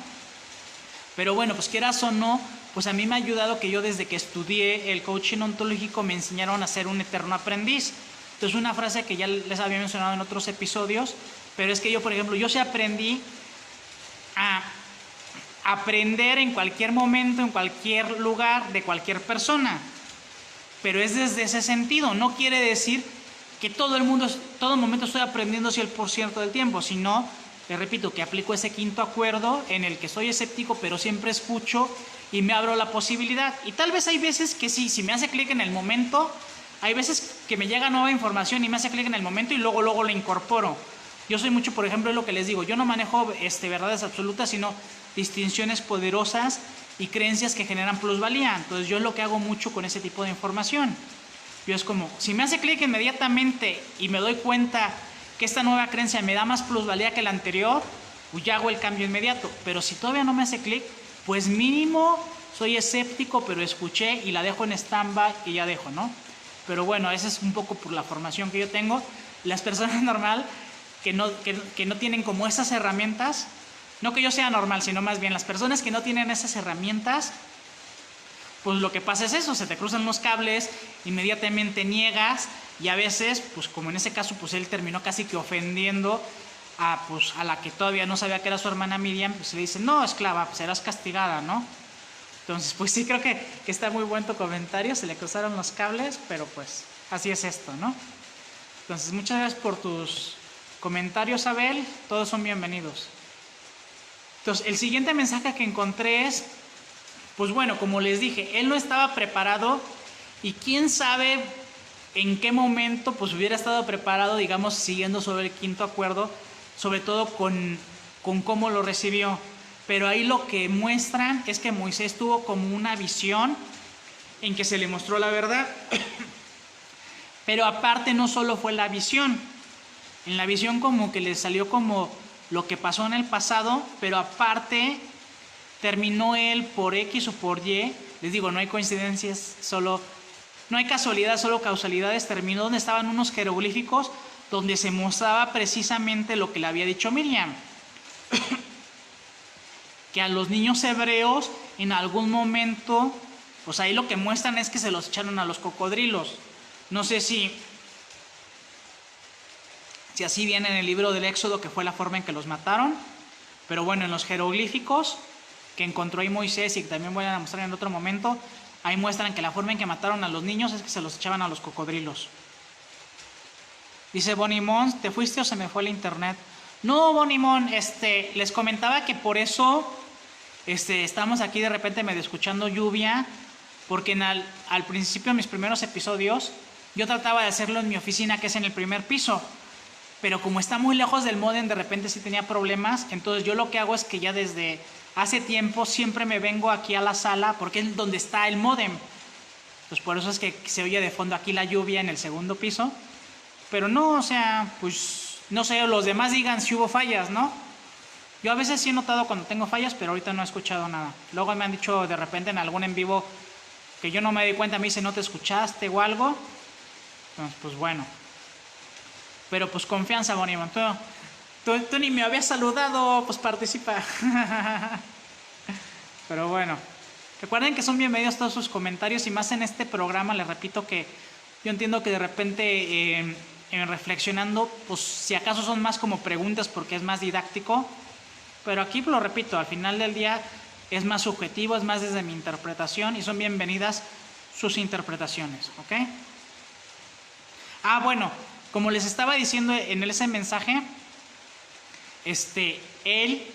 A: Pero bueno, pues quieras o no, pues a mí me ha ayudado que yo desde que estudié el coaching ontológico me enseñaron a ser un eterno aprendiz. Entonces una frase que ya les había mencionado en otros episodios, pero es que yo, por ejemplo, yo sí aprendí a aprender en cualquier momento, en cualquier lugar, de cualquier persona. Pero es desde ese sentido, no quiere decir que todo momento estoy aprendiendo 100% del tiempo, sino, te repito, que aplico ese quinto acuerdo en el que soy escéptico, pero siempre escucho y me abro la posibilidad. Y tal vez hay veces que sí, si me hace clic en el momento, hay veces que me llega nueva información y me hace clic en el momento y luego la incorporo. Yo soy mucho, por ejemplo, es lo que les digo, yo no manejo verdades absolutas, sino distinciones poderosas y creencias que generan plusvalía. Entonces yo es lo que hago mucho con ese tipo de información. Yo es como, si me hace clic inmediatamente y me doy cuenta que esta nueva creencia me da más plusvalía que la anterior, pues ya hago el cambio inmediato. Pero si todavía no me hace clic, pues mínimo soy escéptico, pero escuché y la dejo en stand-by y ya dejo, ¿no? Pero bueno, esa es un poco por la formación que yo tengo. Las personas normal que no tienen como esas herramientas, no que yo sea normal, sino más bien las personas que no tienen esas herramientas, pues lo que pasa es eso, se te cruzan los cables, inmediatamente niegas y a veces, pues como en ese caso, pues él terminó casi que ofendiendo a la que todavía no sabía que era su hermana Miriam, pues le dice, no, esclava, pues serás castigada, ¿no? Entonces, pues sí, creo que está muy buen tu comentario, se le cruzaron los cables, pero pues así es esto, ¿no? Entonces, muchas gracias por tus comentarios, Abel, todos son bienvenidos. Entonces, el siguiente mensaje que encontré es, pues bueno, como les dije, él no estaba preparado y quién sabe en qué momento pues hubiera estado preparado, digamos, siguiendo sobre el quinto acuerdo, sobre todo con cómo lo recibió. Pero ahí lo que muestran es que Moisés tuvo como una visión en que se le mostró la verdad. Pero aparte no solo fue la visión. En la visión como que le salió como lo que pasó en el pasado, pero aparte terminó él por X o por Y. Les digo, no hay coincidencias, no hay casualidad, solo causalidades. Terminó donde estaban unos jeroglíficos donde se mostraba precisamente lo que le había dicho Miriam. Que a los niños hebreos en algún momento, pues ahí lo que muestran es que se los echaron a los cocodrilos. No sé si así viene en el libro del Éxodo, que fue la forma en que los mataron, pero bueno, en los jeroglíficos que encontró ahí Moisés y que también voy a mostrar en otro momento, ahí muestran que la forma en que mataron a los niños es que se los echaban a los cocodrilos. Dice Bonimón, ¿te fuiste o se me fue el internet? No, Bonimón, les comentaba que por eso estamos aquí de repente medio escuchando lluvia, porque al principio, en mis primeros episodios, yo trataba de hacerlo en mi oficina, que es en el primer piso, pero como está muy lejos del módem, de repente sí tenía problemas. Entonces yo lo que hago es que ya desde hace tiempo siempre me vengo aquí a la sala, porque es donde está el módem. Pues por eso es que se oye de fondo aquí la lluvia en el segundo piso. Pero no, o sea, pues no sé, los demás digan si hubo fallas, ¿no? Yo a veces sí he notado cuando tengo fallas, pero ahorita no he escuchado nada. Luego me han dicho de repente en algún en vivo que yo no me di cuenta, me dice no te escuchaste o algo. Entonces, pues bueno. Pero pues confianza, Bonimón. Tú ni me habías saludado, pues participa. Pero bueno. Recuerden que son bienvenidos todos sus comentarios y más en este programa. Les repito que yo entiendo que de repente en reflexionando, pues si acaso son más como preguntas porque es más didáctico. Pero aquí lo repito, al final del día es más subjetivo, es más desde mi interpretación y son bienvenidas sus interpretaciones, ¿ok? Bueno, como les estaba diciendo en ese mensaje, él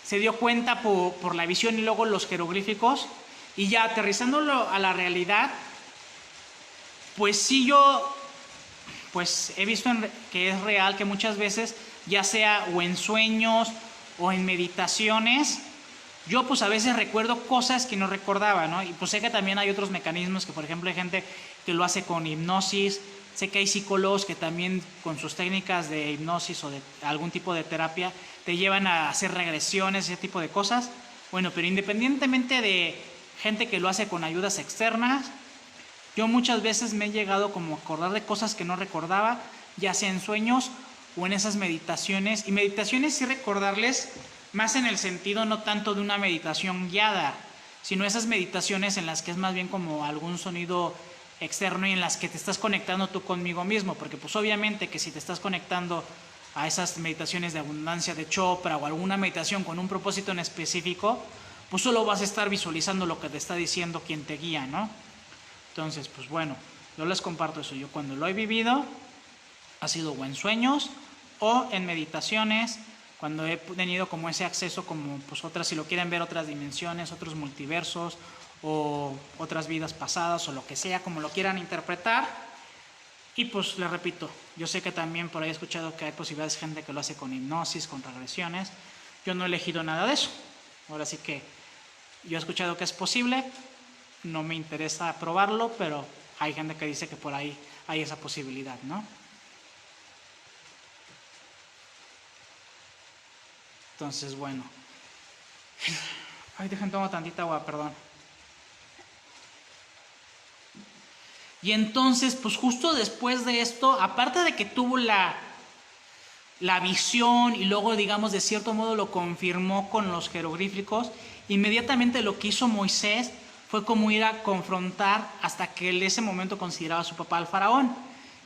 A: se dio cuenta por la visión y luego los jeroglíficos, y ya aterrizándolo a la realidad, pues sí pues he visto que es real que muchas veces, ya sea o en sueños o en meditaciones, yo pues a veces recuerdo cosas que no recordaba, ¿no? Y pues sé que también hay otros mecanismos, que por ejemplo hay gente que lo hace con hipnosis. Sé que hay psicólogos que también con sus técnicas de hipnosis o de algún tipo de terapia te llevan a hacer regresiones, ese tipo de cosas. Bueno, pero independientemente de gente que lo hace con ayudas externas, yo muchas veces me he llegado como a acordar de cosas que no recordaba, ya sea en sueños o en esas meditaciones. Y meditaciones sí recordarles más en el sentido no tanto de una meditación guiada, sino esas meditaciones en las que es más bien como algún sonido externo y en las que te estás conectando tú conmigo mismo, porque pues obviamente que si te estás conectando a esas meditaciones de abundancia de Chopra o alguna meditación con un propósito en específico, pues solo vas a estar visualizando lo que te está diciendo quien te guía, ¿no? Entonces, pues bueno, yo les comparto eso. Yo cuando lo he vivido, ha sido o en sueños o en meditaciones, cuando he tenido como ese acceso, como pues otras, si lo quieren ver, otras dimensiones, otros multiversos o otras vidas pasadas o lo que sea, como lo quieran interpretar. Y pues les repito, yo sé que también por ahí he escuchado que hay posibilidades de gente que lo hace con hipnosis, con regresiones. Yo no he elegido nada de eso. Ahora sí que yo he escuchado que es posible, no me interesa probarlo, pero hay gente que dice que por ahí hay esa posibilidad, ¿no? Entonces, bueno. Ay, dejen tomar tantita agua, perdón. Y entonces, pues justo después de esto, aparte de que tuvo la visión y luego, digamos, de cierto modo lo confirmó con los jeroglíficos, inmediatamente lo que hizo Moisés fue como ir a confrontar hasta que él en ese momento consideraba a su papá al faraón.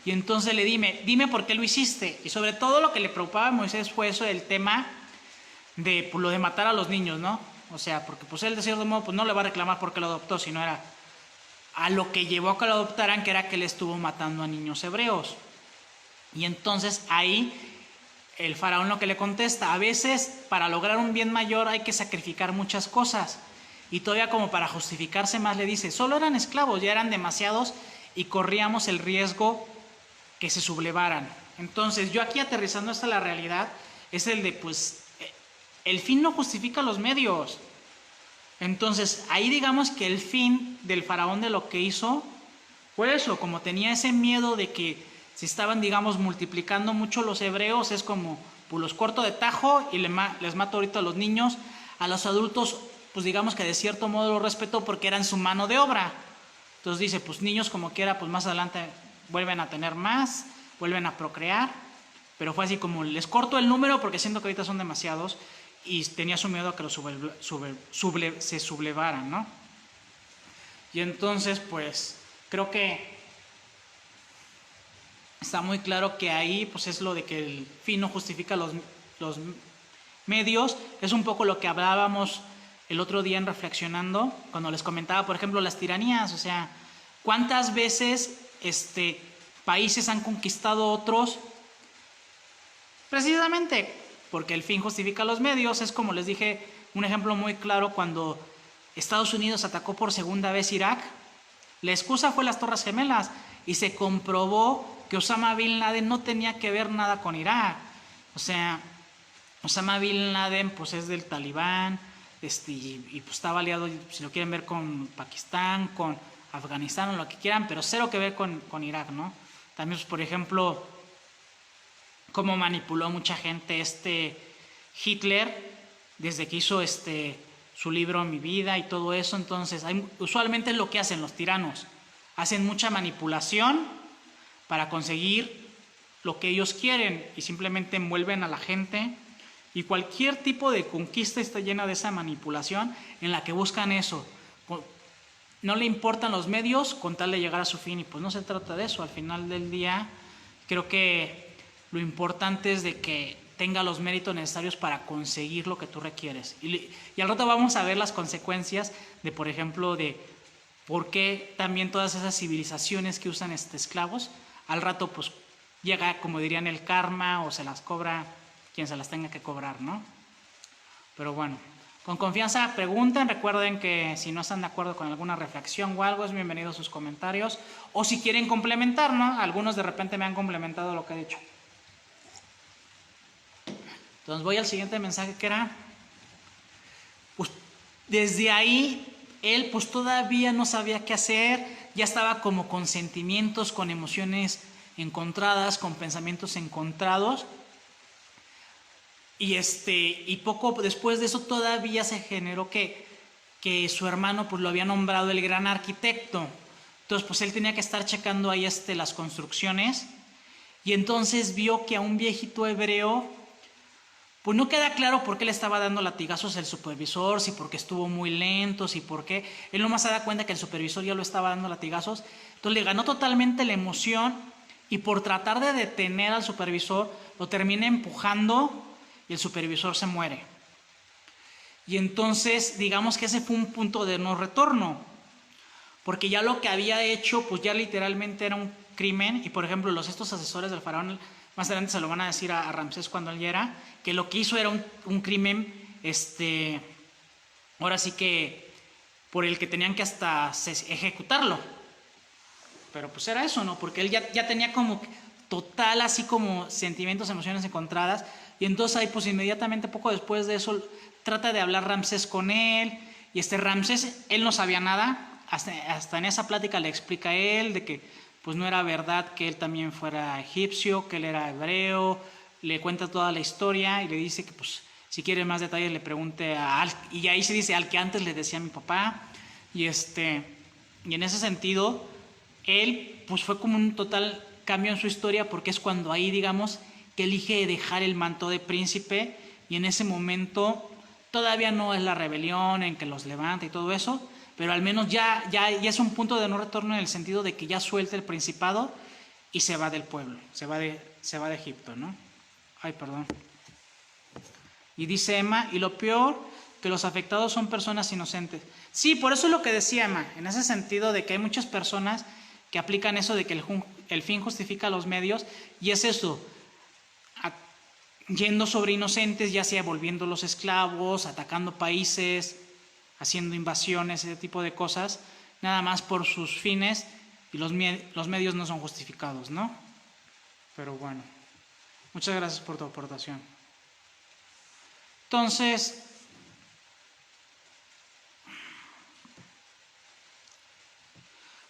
A: Y entonces le dime por qué lo hiciste. Y sobre todo lo que le preocupaba a Moisés fue eso del tema de pues, lo de matar a los niños, ¿no? O sea, porque pues él de cierto modo pues no le va a reclamar porque lo adoptó, sino era a lo que llevó a que lo adoptaran, que era que él estuvo matando a niños hebreos. Y entonces ahí el faraón lo que le contesta, a veces para lograr un bien mayor hay que sacrificar muchas cosas. Y todavía como para justificarse más le dice, solo eran esclavos, ya eran demasiados y corríamos el riesgo que se sublevaran. Entonces yo aquí aterrizando hasta la realidad es el de pues el fin no justifica los medios. Entonces ahí digamos que el fin del faraón de lo que hizo fue eso, como tenía ese miedo de que se estaban digamos multiplicando mucho los hebreos, es como pues los corto de tajo y les mato ahorita a los niños, a los adultos pues digamos que de cierto modo los respetó porque eran su mano de obra. Entonces dice pues niños como quiera pues más adelante vuelven a tener más, vuelven a procrear, pero fue así como les corto el número porque siento que ahorita son demasiados y tenía su miedo a que los se sublevaran, ¿no? Y entonces pues creo que está muy claro que ahí pues es lo de que el fin no justifica los medios, es un poco lo que hablábamos el otro día en Reflexionando, cuando les comentaba por ejemplo las tiranías, o sea, cuántas veces países han conquistado otros precisamente porque el fin justifica los medios. Es como les dije, un ejemplo muy claro cuando Estados Unidos atacó por segunda vez Irak. La excusa fue las Torres Gemelas y se comprobó que Osama Bin Laden no tenía que ver nada con Irak. O sea, Osama Bin Laden pues es del Talibán y pues estaba aliado, si lo quieren ver, con Pakistán, con Afganistán o lo que quieran, pero cero que ver con Irak, ¿no? También, pues, por ejemplo, cómo manipuló mucha gente Hitler desde que hizo su libro Mi vida y todo eso. Entonces usualmente es lo que hacen los tiranos, hacen mucha manipulación para conseguir lo que ellos quieren y simplemente envuelven a la gente, y cualquier tipo de conquista está llena de esa manipulación en la que buscan eso. No le importan los medios con tal de llegar a su fin, y pues no se trata de eso. Al final del día creo que lo importante es de que tenga los méritos necesarios para conseguir lo que tú requieres. Y al rato vamos a ver las consecuencias de, por ejemplo, de por qué también todas esas civilizaciones que usan esclavos, al rato pues llega, como dirían, el karma o se las cobra quien se las tenga que cobrar, ¿no? Pero bueno, con confianza pregunten. Recuerden que si no están de acuerdo con alguna reflexión o algo, es bienvenido sus comentarios. O si quieren complementar, ¿no? Algunos de repente me han complementado lo que he dicho. Entonces voy al siguiente mensaje, que era, pues desde ahí él pues todavía no sabía qué hacer, ya estaba como con sentimientos, con emociones encontradas, con pensamientos encontrados, y poco después de eso todavía se generó que su hermano pues lo había nombrado el gran arquitecto. Entonces pues él tenía que estar checando ahí las construcciones, y entonces vio que a un viejito hebreo pues no queda claro por qué le estaba dando latigazos el supervisor, si porque estuvo muy lento, si por qué. Él nomás se da cuenta que el supervisor ya lo estaba dando latigazos. Entonces le ganó totalmente la emoción, y por tratar de detener al supervisor lo termina empujando y el supervisor se muere. Y entonces, digamos que ese fue un punto de no retorno, porque ya lo que había hecho, pues ya literalmente era un crimen. Y por ejemplo, estos asesores del faraón, más adelante se lo van a decir a Ramsés cuando él ya era, que lo que hizo era un crimen, ahora sí que por el que tenían que hasta ejecutarlo. Pero pues era eso, ¿no? Porque él ya tenía como total, así como sentimientos, emociones encontradas. Y entonces ahí pues inmediatamente, poco después de eso, trata de hablar Ramsés con él. Y Ramsés, él no sabía nada. Hasta en esa plática le explica a él de que pues no era verdad que él también fuera egipcio, que él era hebreo. Le cuenta toda la historia y le dice que pues si quiere más detalles le pregunte y ahí se dice al que antes le decía a mi papá. Y en ese sentido, él pues fue como un total cambio en su historia, porque es cuando ahí, digamos, que elige dejar el manto de príncipe, y en ese momento todavía no es la rebelión en que los levanta y todo eso, pero al menos ya es un punto de no retorno en el sentido de que ya suelta el principado y se va del pueblo, se va de Egipto, ¿no? Ay, perdón. Y dice Emma, y lo peor, que los afectados son personas inocentes. Sí, por eso es lo que decía Emma, en ese sentido de que hay muchas personas que aplican eso de que el fin justifica los medios, y es eso, yendo sobre inocentes, ya sea volviéndolos esclavos, atacando países, haciendo invasiones, ese tipo de cosas, nada más por sus fines, y los medios no son justificados, ¿no? Pero bueno, muchas gracias por tu aportación. Entonces,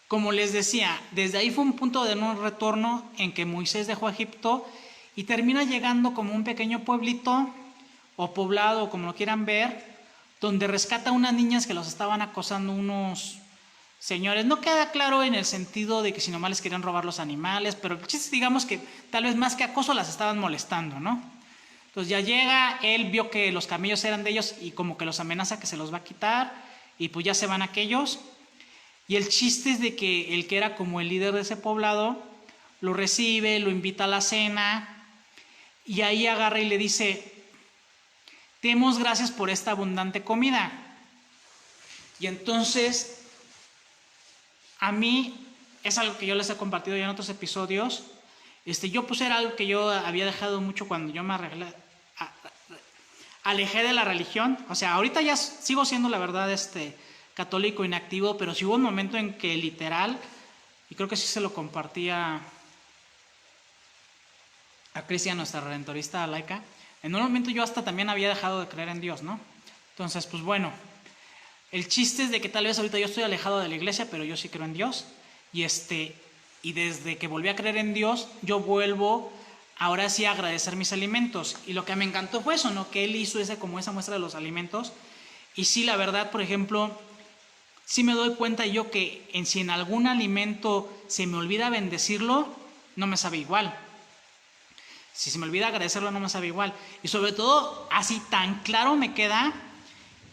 A: como les decía, desde ahí fue un punto de no retorno en que Moisés dejó Egipto y termina llegando como un pequeño pueblito o poblado, como lo quieran ver, donde rescata a unas niñas que los estaban acosando unos señores. No queda claro en el sentido de que si nomás les querían robar los animales, pero digamos que tal vez más que acoso las estaban molestando, ¿no? Entonces ya llega, él vio que los camellos eran de ellos y como que los amenaza que se los va a quitar, y pues ya se van aquellos. Y el chiste es de que el que era como el líder de ese poblado lo recibe, lo invita a la cena, y ahí agarra y le dice: te demos gracias por esta abundante comida. Y entonces, a mí, es algo que yo les he compartido ya en otros episodios, yo pues era algo que yo había dejado mucho cuando yo me alejé de la religión. O sea, ahorita ya sigo siendo, la verdad, católico inactivo, pero sí hubo un momento en que literal, y creo que sí se lo compartía a Cristian, nuestra redentorista laica, en un momento yo hasta también había dejado de creer en Dios, ¿no? Entonces, pues bueno, el chiste es de que tal vez ahorita yo estoy alejado de la iglesia, pero yo sí creo en Dios, y desde que volví a creer en Dios, yo vuelvo ahora sí a agradecer mis alimentos. Y lo que me encantó fue eso, ¿no? Que él hizo como esa muestra de los alimentos. Y sí, la verdad, por ejemplo, sí me doy cuenta yo que si en algún alimento se me olvida bendecirlo, no me sabe igual. Si se me olvida agradecerlo, no me sabe igual. Y sobre todo, así tan claro me queda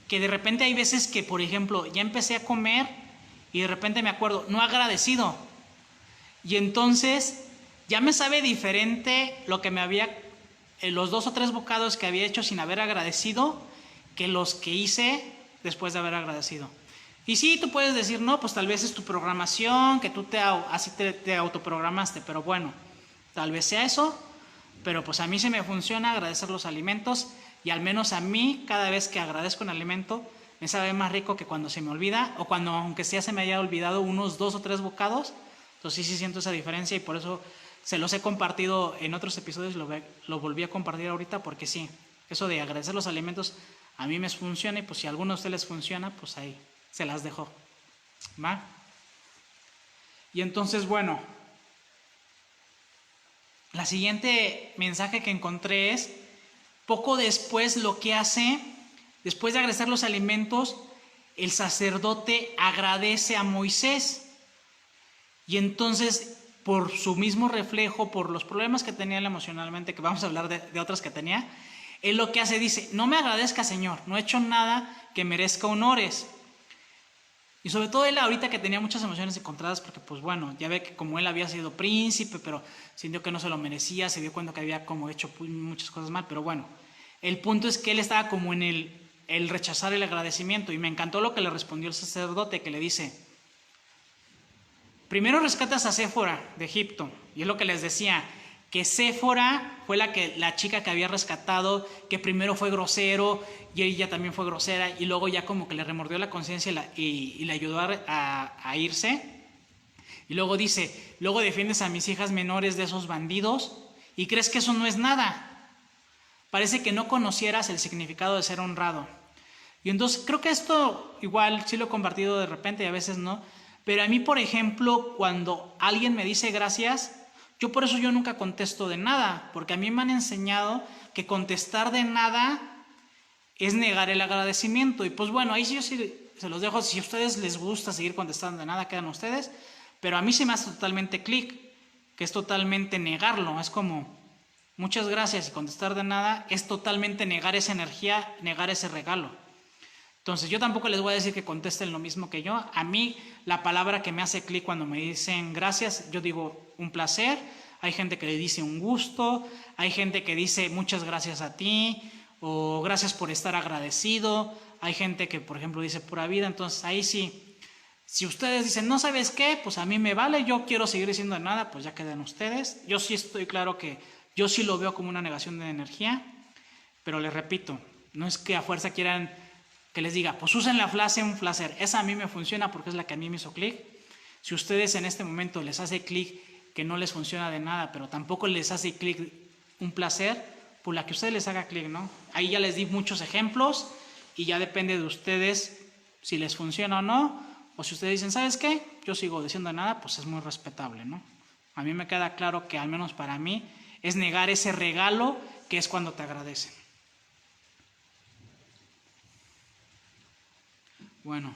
A: que de repente hay veces que, por ejemplo, ya empecé a comer y de repente me acuerdo, no agradecido. Y entonces ya me sabe diferente lo que me había, los 2 o 3 bocados que había hecho sin haber agradecido, que los que hice después de haber agradecido. Y sí, tú puedes decir, no, pues tal vez es tu programación, que tú así te autoprogramaste, pero bueno, tal vez sea eso, pero pues a mí se me funciona agradecer los alimentos, y al menos a mí, cada vez que agradezco un alimento, me sabe más rico que cuando se me olvida, o cuando aunque sea se me haya olvidado unos 2 o 3 bocados. Entonces sí siento esa diferencia, y por eso se los he compartido en otros episodios, lo volví a compartir ahorita, porque sí, eso de agradecer los alimentos a mí me funciona, y pues si a alguno de ustedes les funciona, pues ahí se las dejo, ¿va? Y entonces, bueno, la siguiente mensaje que encontré es, poco después lo que hace, después de agradecer los alimentos, el sacerdote agradece a Moisés. Y entonces, por su mismo reflejo, por los problemas que tenía él emocionalmente, que vamos a hablar de otras que tenía, él lo que hace, dice: no me agradezca, Señor, no he hecho nada que merezca honores. Y sobre todo él ahorita que tenía muchas emociones encontradas, porque pues bueno, ya ve que como él había sido príncipe, pero sintió que no se lo merecía, se dio cuenta que había como hecho muchas cosas mal, pero bueno, el punto es que él estaba como en el rechazar el agradecimiento. Y me encantó lo que le respondió el sacerdote, que le dice: primero rescatas a Séfora de Egipto, y es lo que les decía, que Séfora fue la chica que había rescatado, que primero fue grosero, y ella también fue grosera, y luego ya como que le remordió la conciencia y le ayudó a irse. Y luego dice: luego defiendes a mis hijas menores de esos bandidos, y crees que eso no es nada. Parece que no conocieras el significado de ser honrado. Y entonces creo que esto igual sí lo he compartido de repente y a veces no. Pero a mí, por ejemplo, cuando alguien me dice gracias, por eso yo nunca contesto de nada, porque a mí me han enseñado que contestar de nada es negar el agradecimiento. Y pues bueno, ahí sí yo sí se los dejo. Si a ustedes les gusta seguir contestando de nada, quedan ustedes. Pero a mí se me hace totalmente clic, que es totalmente negarlo. Es como, muchas gracias, y contestar de nada es totalmente negar esa energía, negar ese regalo. Entonces yo tampoco les voy a decir que contesten lo mismo que yo. A mí la palabra que me hace clic cuando me dicen gracias, yo digo un placer. Hay gente que le dice un gusto, hay gente que dice muchas gracias a ti, o gracias por estar agradecido. Hay gente que, por ejemplo, dice pura vida. Entonces ahí sí, si ustedes dicen no sabes qué, pues a mí me vale, yo quiero seguir diciendo nada, pues ya quedan ustedes. Yo sí estoy claro que yo sí lo veo como una negación de energía, pero les repito, no es que a fuerza quieran que les diga, pues usen la frase un placer. Esa a mí me funciona porque es la que a mí me hizo clic. Si ustedes en este momento les hace clic que no les funciona de nada, pero tampoco les hace clic un placer, pues la que a ustedes les haga clic, ¿no? Ahí ya les di muchos ejemplos y ya depende de ustedes si les funciona o no, o si ustedes dicen, ¿sabes qué? Yo sigo diciendo nada, pues es muy respetable, ¿no? A mí me queda claro que al menos para mí es negar ese regalo que es cuando te agradecen. Bueno,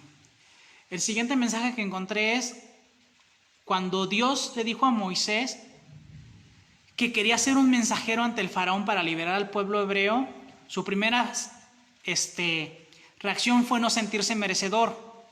A: el siguiente mensaje que encontré es cuando Dios le dijo a Moisés que quería ser un mensajero ante el faraón para liberar al pueblo hebreo. Su primera reacción fue no sentirse merecedor.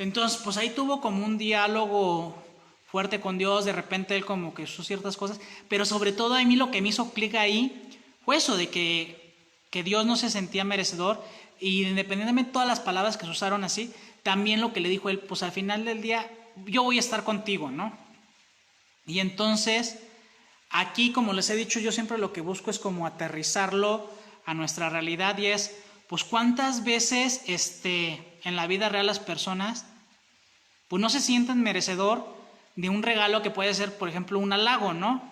A: Entonces, pues ahí tuvo como un diálogo fuerte con Dios, de repente él como que hizo ciertas cosas, pero sobre todo a mí lo que me hizo clic ahí fue eso de que Dios no se sentía merecedor. Y independientemente de todas las palabras que se usaron así, también lo que le dijo él, pues al final del día yo voy a estar contigo, ¿no? Y entonces, aquí como les he dicho, yo siempre lo que busco es como aterrizarlo a nuestra realidad y es, pues cuántas veces en la vida real las personas pues no se sienten merecedor de un regalo que puede ser, por ejemplo, un halago, ¿no?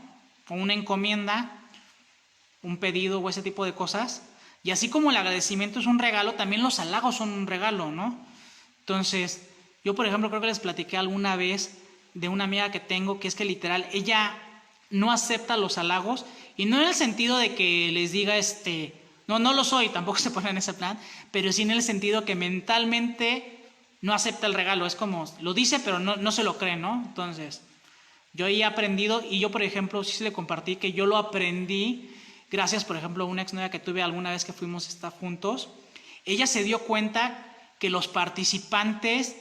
A: O una encomienda, un pedido o ese tipo de cosas. Y así como el agradecimiento es un regalo, también los halagos son un regalo, ¿no? Entonces, yo por ejemplo creo que les platiqué alguna vez de una amiga que tengo que es que literal, ella no acepta los halagos, y no en el sentido de que les diga no lo soy, tampoco se pone en ese plan, pero sí en el sentido que mentalmente no acepta el regalo, es como, lo dice pero no se lo cree, ¿no? Entonces, yo he aprendido, y yo por ejemplo sí le compartí que yo lo aprendí gracias, por ejemplo, a una exnovia que tuve alguna vez que fuimos a estar juntos. Ella se dio cuenta que los participantes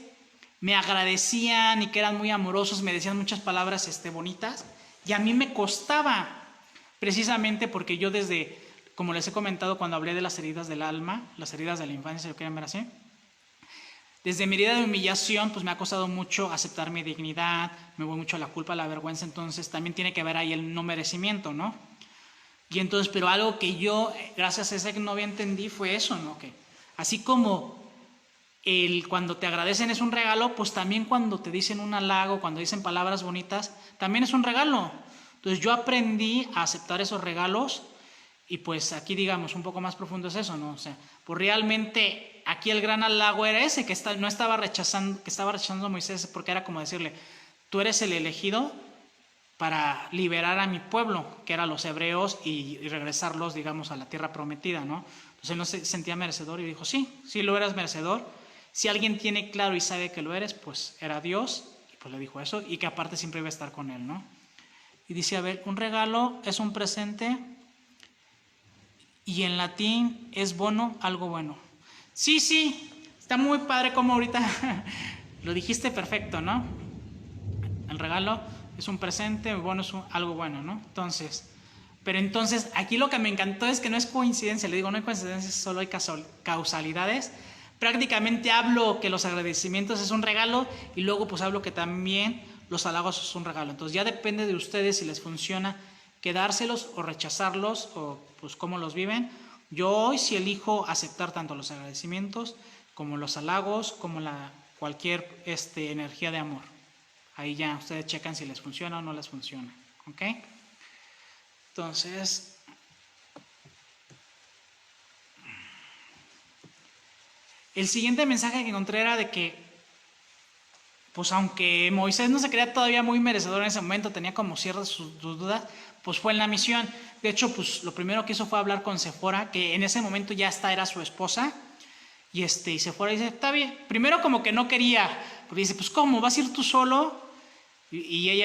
A: me agradecían y que eran muy amorosos, me decían muchas palabras bonitas, y a mí me costaba, precisamente porque yo desde, como les he comentado cuando hablé de las heridas del alma, las heridas de la infancia, si lo quieren ver así, desde mi herida de humillación, pues me ha costado mucho aceptar mi dignidad, me voy mucho a la culpa, a la vergüenza, entonces también tiene que ver ahí el no merecimiento, ¿no? Y entonces, pero algo que yo, gracias a esa novia entendí fue eso, ¿no? Que así como cuando te agradecen es un regalo, pues también cuando te dicen un halago, cuando dicen palabras bonitas, también es un regalo. Entonces yo aprendí a aceptar esos regalos, y pues aquí digamos un poco más profundo es eso, ¿no? O sea, pues realmente aquí el gran halago era ese, que estaba rechazando a Moisés, porque era como decirle, tú eres el elegido para liberar a mi pueblo, que eran los hebreos, y regresarlos, digamos, a la tierra prometida, ¿no? Entonces él no se sentía merecedor y dijo, sí lo eras merecedor. Si alguien tiene claro y sabe que lo eres, pues era Dios, y pues le dijo eso, y que aparte siempre iba a estar con él, ¿no? Y dice, a ver, un regalo es un presente, y en latín es bono, algo bueno. Sí, está muy padre como ahorita lo dijiste perfecto, ¿no? El regalo es un presente, el bono es algo bueno, ¿no? Entonces, Pero entonces, aquí lo que me encantó es que no es coincidencia, le digo, no hay coincidencias, solo hay causalidades. Prácticamente hablo que los agradecimientos es un regalo y luego pues hablo que también los halagos es un regalo. Entonces ya depende de ustedes si les funciona quedárselos o rechazarlos o pues cómo los viven. Yo hoy sí elijo aceptar tanto los agradecimientos como los halagos, como cualquier energía de amor. Ahí ya ustedes checan si les funciona o no les funciona. ¿Ok? Entonces, el siguiente mensaje que encontré era de que, pues aunque Moisés no se creía todavía muy merecedor en ese momento, tenía como ciertas sus dudas, pues fue en la misión. De hecho, pues lo primero que hizo fue hablar con Sephora, que en ese momento ya era su esposa, y Sephora dice, está bien. Primero como que no quería, porque dice, pues ¿cómo? ¿Vas a ir tú solo? Y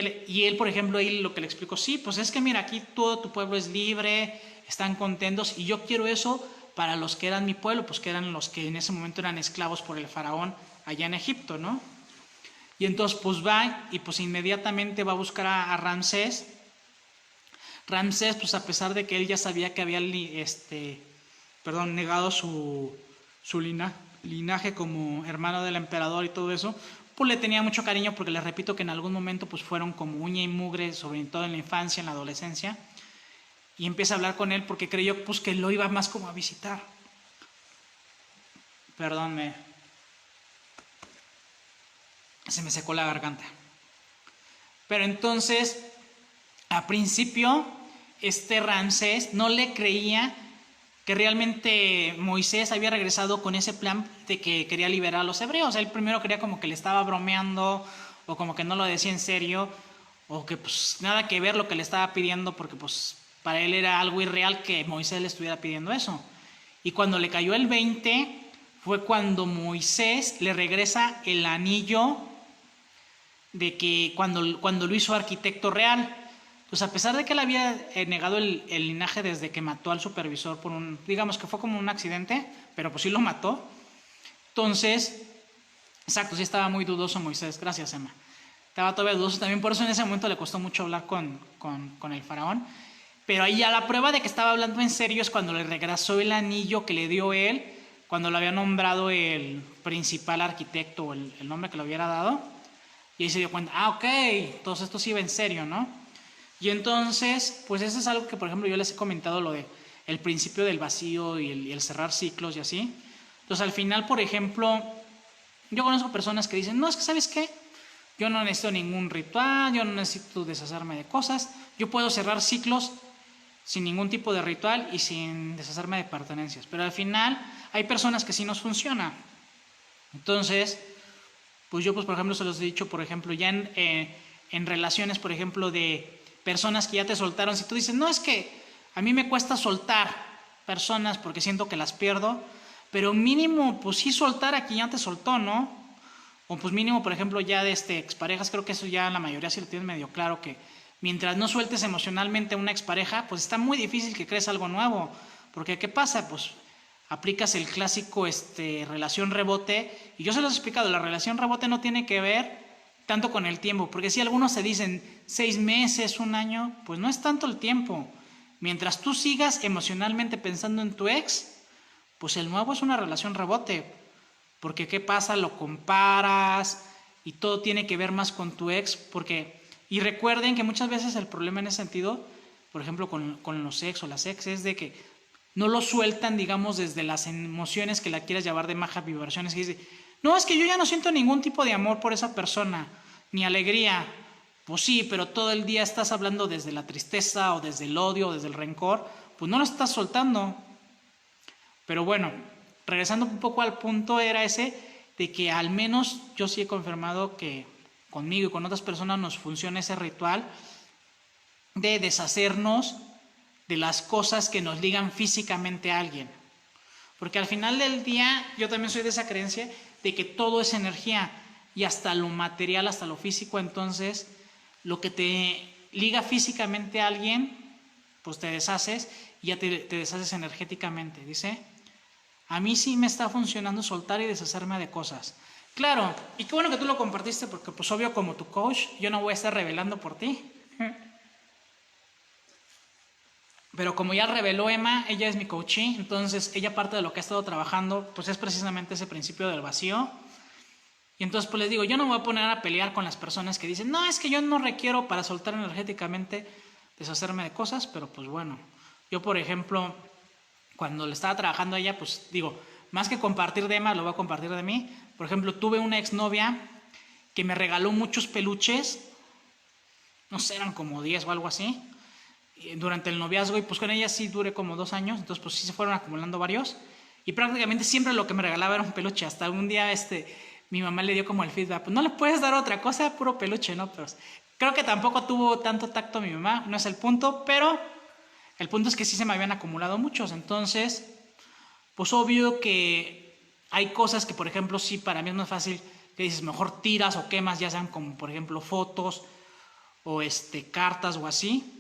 A: él, por ejemplo, ahí lo que le explicó, sí, pues es que mira, aquí todo tu pueblo es libre, están contentos, y yo quiero eso para los que eran mi pueblo, pues que eran los que en ese momento eran esclavos por el faraón allá en Egipto, ¿no? Y entonces pues va y pues inmediatamente va a buscar a Ramsés. Ramsés, pues a pesar de que él ya sabía que había negado su linaje como hermano del emperador y todo eso, pues le tenía mucho cariño porque les repito que en algún momento pues fueron como uña y mugre, sobre todo en la infancia, en la adolescencia, y empieza a hablar con él porque creyó pues que lo iba más como a visitar. Perdón, se me secó la garganta. Pero entonces, a principio, Ramsés no le creía que realmente Moisés había regresado con ese plan de que quería liberar a los hebreos. Él primero creía como que le estaba bromeando o como que no lo decía en serio o que pues nada que ver lo que le estaba pidiendo porque pues para él era algo irreal que Moisés le estuviera pidiendo eso. Y cuando le cayó el 20 fue cuando Moisés le regresa el anillo de que cuando lo hizo arquitecto real. Pues a pesar de que él había negado el linaje desde que mató al supervisor por digamos que fue como un accidente, pero pues sí lo mató. Entonces, exacto, sí estaba muy dudoso Moisés, gracias Emma. Estaba todavía dudoso también, por eso en ese momento le costó mucho hablar con el faraón. Pero ahí ya la prueba de que estaba hablando en serio es cuando le regresó el anillo que le dio él, cuando lo había nombrado el principal arquitecto o el nombre que le hubiera dado. Y ahí se dio cuenta, ok, entonces esto sí iba en serio, ¿no? Y entonces, pues eso es algo que, por ejemplo, yo les he comentado, lo de el principio del vacío y el cerrar ciclos y así. Entonces, al final, por ejemplo, yo conozco personas que dicen, no, es que, ¿sabes qué? Yo no necesito ningún ritual, yo no necesito deshacerme de cosas, yo puedo cerrar ciclos sin ningún tipo de ritual y sin deshacerme de pertenencias. Pero al final, hay personas que sí nos funciona. Entonces, pues yo, pues por ejemplo, se los he dicho, por ejemplo, ya en relaciones, por ejemplo, de personas que ya te soltaron, si tú dices, no, es que a mí me cuesta soltar personas porque siento que las pierdo, pero mínimo, pues sí soltar a quien ya te soltó, ¿no? O pues mínimo, por ejemplo, ya de exparejas, creo que eso ya la mayoría sí lo tienen medio claro, que mientras no sueltes emocionalmente a una expareja, pues está muy difícil que crees algo nuevo, porque ¿qué pasa? Pues aplicas el clásico relación rebote, y yo se los he explicado, la relación rebote no tiene que ver tanto con el tiempo, porque si algunos se dicen 6 meses, 1 año, pues no es tanto el tiempo. Mientras tú sigas emocionalmente pensando en tu ex, pues el nuevo es una relación rebote, porque ¿qué pasa? Lo comparas y todo tiene que ver más con tu ex, y recuerden que muchas veces el problema en ese sentido, por ejemplo con los ex o las ex, es de que no lo sueltan, digamos, desde las emociones que la quieras llevar de bajas vibraciones, que dice, no, es que yo ya no siento ningún tipo de amor por esa persona, ni alegría. Pues sí, pero todo el día estás hablando desde la tristeza o desde el odio o desde el rencor, pues no lo estás soltando. Pero bueno, regresando un poco al punto era ese de que al menos yo sí he confirmado que conmigo y con otras personas nos funciona ese ritual de deshacernos de las cosas que nos ligan físicamente a alguien. Porque al final del día yo también soy de esa creencia de que todo es energía y hasta lo material, hasta lo físico. Entonces lo que te liga físicamente a alguien, pues te deshaces y ya te deshaces energéticamente. Dice, a mí sí me está funcionando soltar y deshacerme de cosas. Claro, y qué bueno que tú lo compartiste porque pues obvio como tu coach yo no voy a estar revelando por ti. Pero como ya reveló Emma, ella es mi coachee, entonces ella parte de lo que ha estado trabajando, pues es precisamente ese principio del vacío. Y entonces pues les digo, yo no me voy a poner a pelear con las personas que dicen, no, es que yo no requiero para soltar energéticamente deshacerme de cosas, pero pues bueno, yo por ejemplo, cuando le estaba trabajando a ella, pues digo, más que compartir de Emma, lo voy a compartir de mí. Por ejemplo, tuve una exnovia que me regaló muchos peluches, no sé, eran como 10 o algo así, durante el noviazgo, y pues con ella sí duré como 2 años, entonces pues sí se fueron acumulando varios, y prácticamente siempre lo que me regalaba era un peluche. Hasta un día mi mamá le dio como el feedback, pues no le puedes dar otra cosa, puro peluche, ¿no? Pero creo que tampoco tuvo tanto tacto mi mamá, no es el punto, pero el punto es que sí se me habían acumulado muchos. Entonces pues obvio que hay cosas que, por ejemplo, sí, para mí es más fácil que dices, mejor tiras o quemas, ya sean como, por ejemplo, fotos o cartas o así.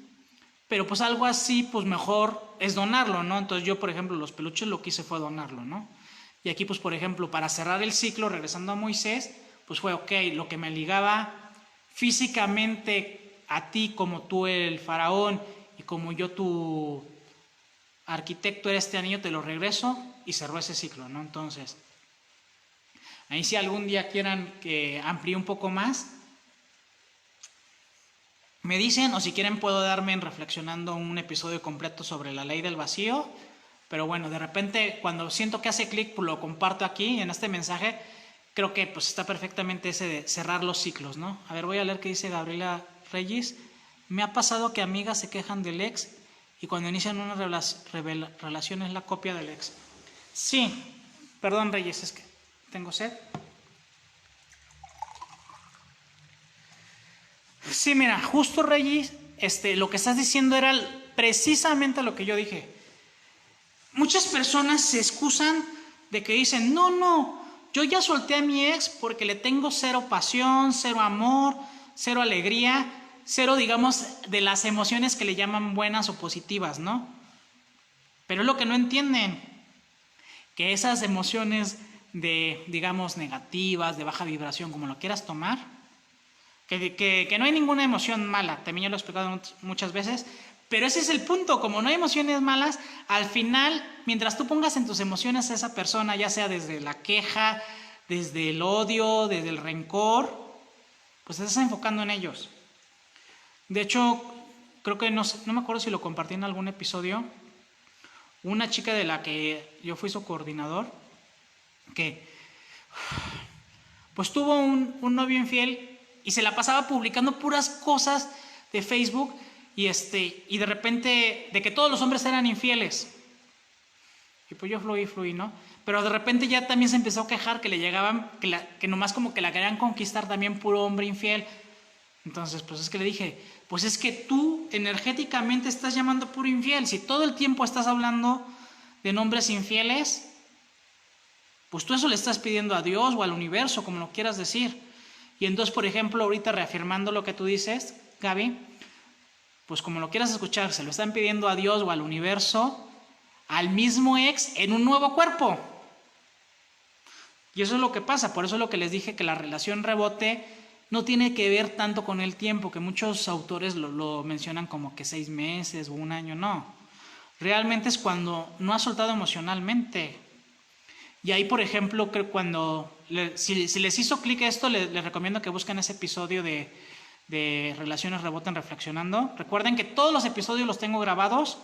A: Pero pues algo así, pues mejor es donarlo, ¿no? Entonces yo, por ejemplo, los peluches lo que hice fue donarlo, ¿no? Y aquí, pues, por ejemplo, para cerrar el ciclo, regresando a Moisés, pues fue, ok, lo que me ligaba físicamente a ti como tú el faraón y como yo tu arquitecto era este anillo, te lo regreso, y cerró ese ciclo, ¿no? Entonces, ahí si algún día quieran que amplíe un poco más, me dicen, o si quieren puedo darme en reflexionando un episodio completo sobre la ley del vacío, pero bueno, de repente cuando siento que hace clic, pues lo comparto aquí en este mensaje. Creo que pues está perfectamente ese de cerrar los ciclos, ¿no? A ver, voy a leer qué dice Gabriela Reyes. Me ha pasado que amigas se quejan del ex y cuando inician una relación es la copia del ex. Sí, perdón Reyes, es que tengo sed. Sí, mira, justo Reyes, lo que estás diciendo era precisamente lo que yo dije. Muchas personas se excusan de que dicen, no, yo ya solté a mi ex porque le tengo cero pasión, cero amor, cero alegría, cero, digamos, de las emociones que le llaman buenas o positivas, ¿no? Pero es lo que no entienden, que esas emociones de, digamos, negativas, de baja vibración, como lo quieras tomar, que no hay ninguna emoción mala, también ya lo he explicado muchas veces, pero ese es el punto, como no hay emociones malas, al final, mientras tú pongas en tus emociones a esa persona, ya sea desde la queja, desde el odio, desde el rencor, pues te estás enfocando en ellos. De hecho, creo que no me acuerdo si lo compartí en algún episodio, una chica de la que yo fui su coordinador, que pues tuvo un novio infiel y se la pasaba publicando puras cosas de Facebook y de repente de que todos los hombres eran infieles. Y pues yo fluí, ¿no? Pero de repente ya también se empezó a quejar que le llegaban, que nomás como que la querían conquistar también puro hombre infiel. Entonces, pues es que le dije, pues es que tú energéticamente estás llamando puro infiel. Si todo el tiempo estás hablando de hombres infieles, pues tú eso le estás pidiendo a Dios o al universo, como lo quieras decir. Y entonces, por ejemplo, ahorita reafirmando lo que tú dices, Gaby, pues como lo quieras escuchar, se lo están pidiendo a Dios o al universo, al mismo ex en un nuevo cuerpo. Y eso es lo que pasa, por eso es lo que les dije, que la relación rebote no tiene que ver tanto con el tiempo, que muchos autores lo mencionan como que 6 meses o 1 año, no. Realmente es cuando no has soltado emocionalmente. Y ahí, por ejemplo, creo cuando, si les hizo clic esto, les recomiendo que busquen ese episodio de Relaciones Reboten Reflexionando. Recuerden que todos los episodios los tengo grabados.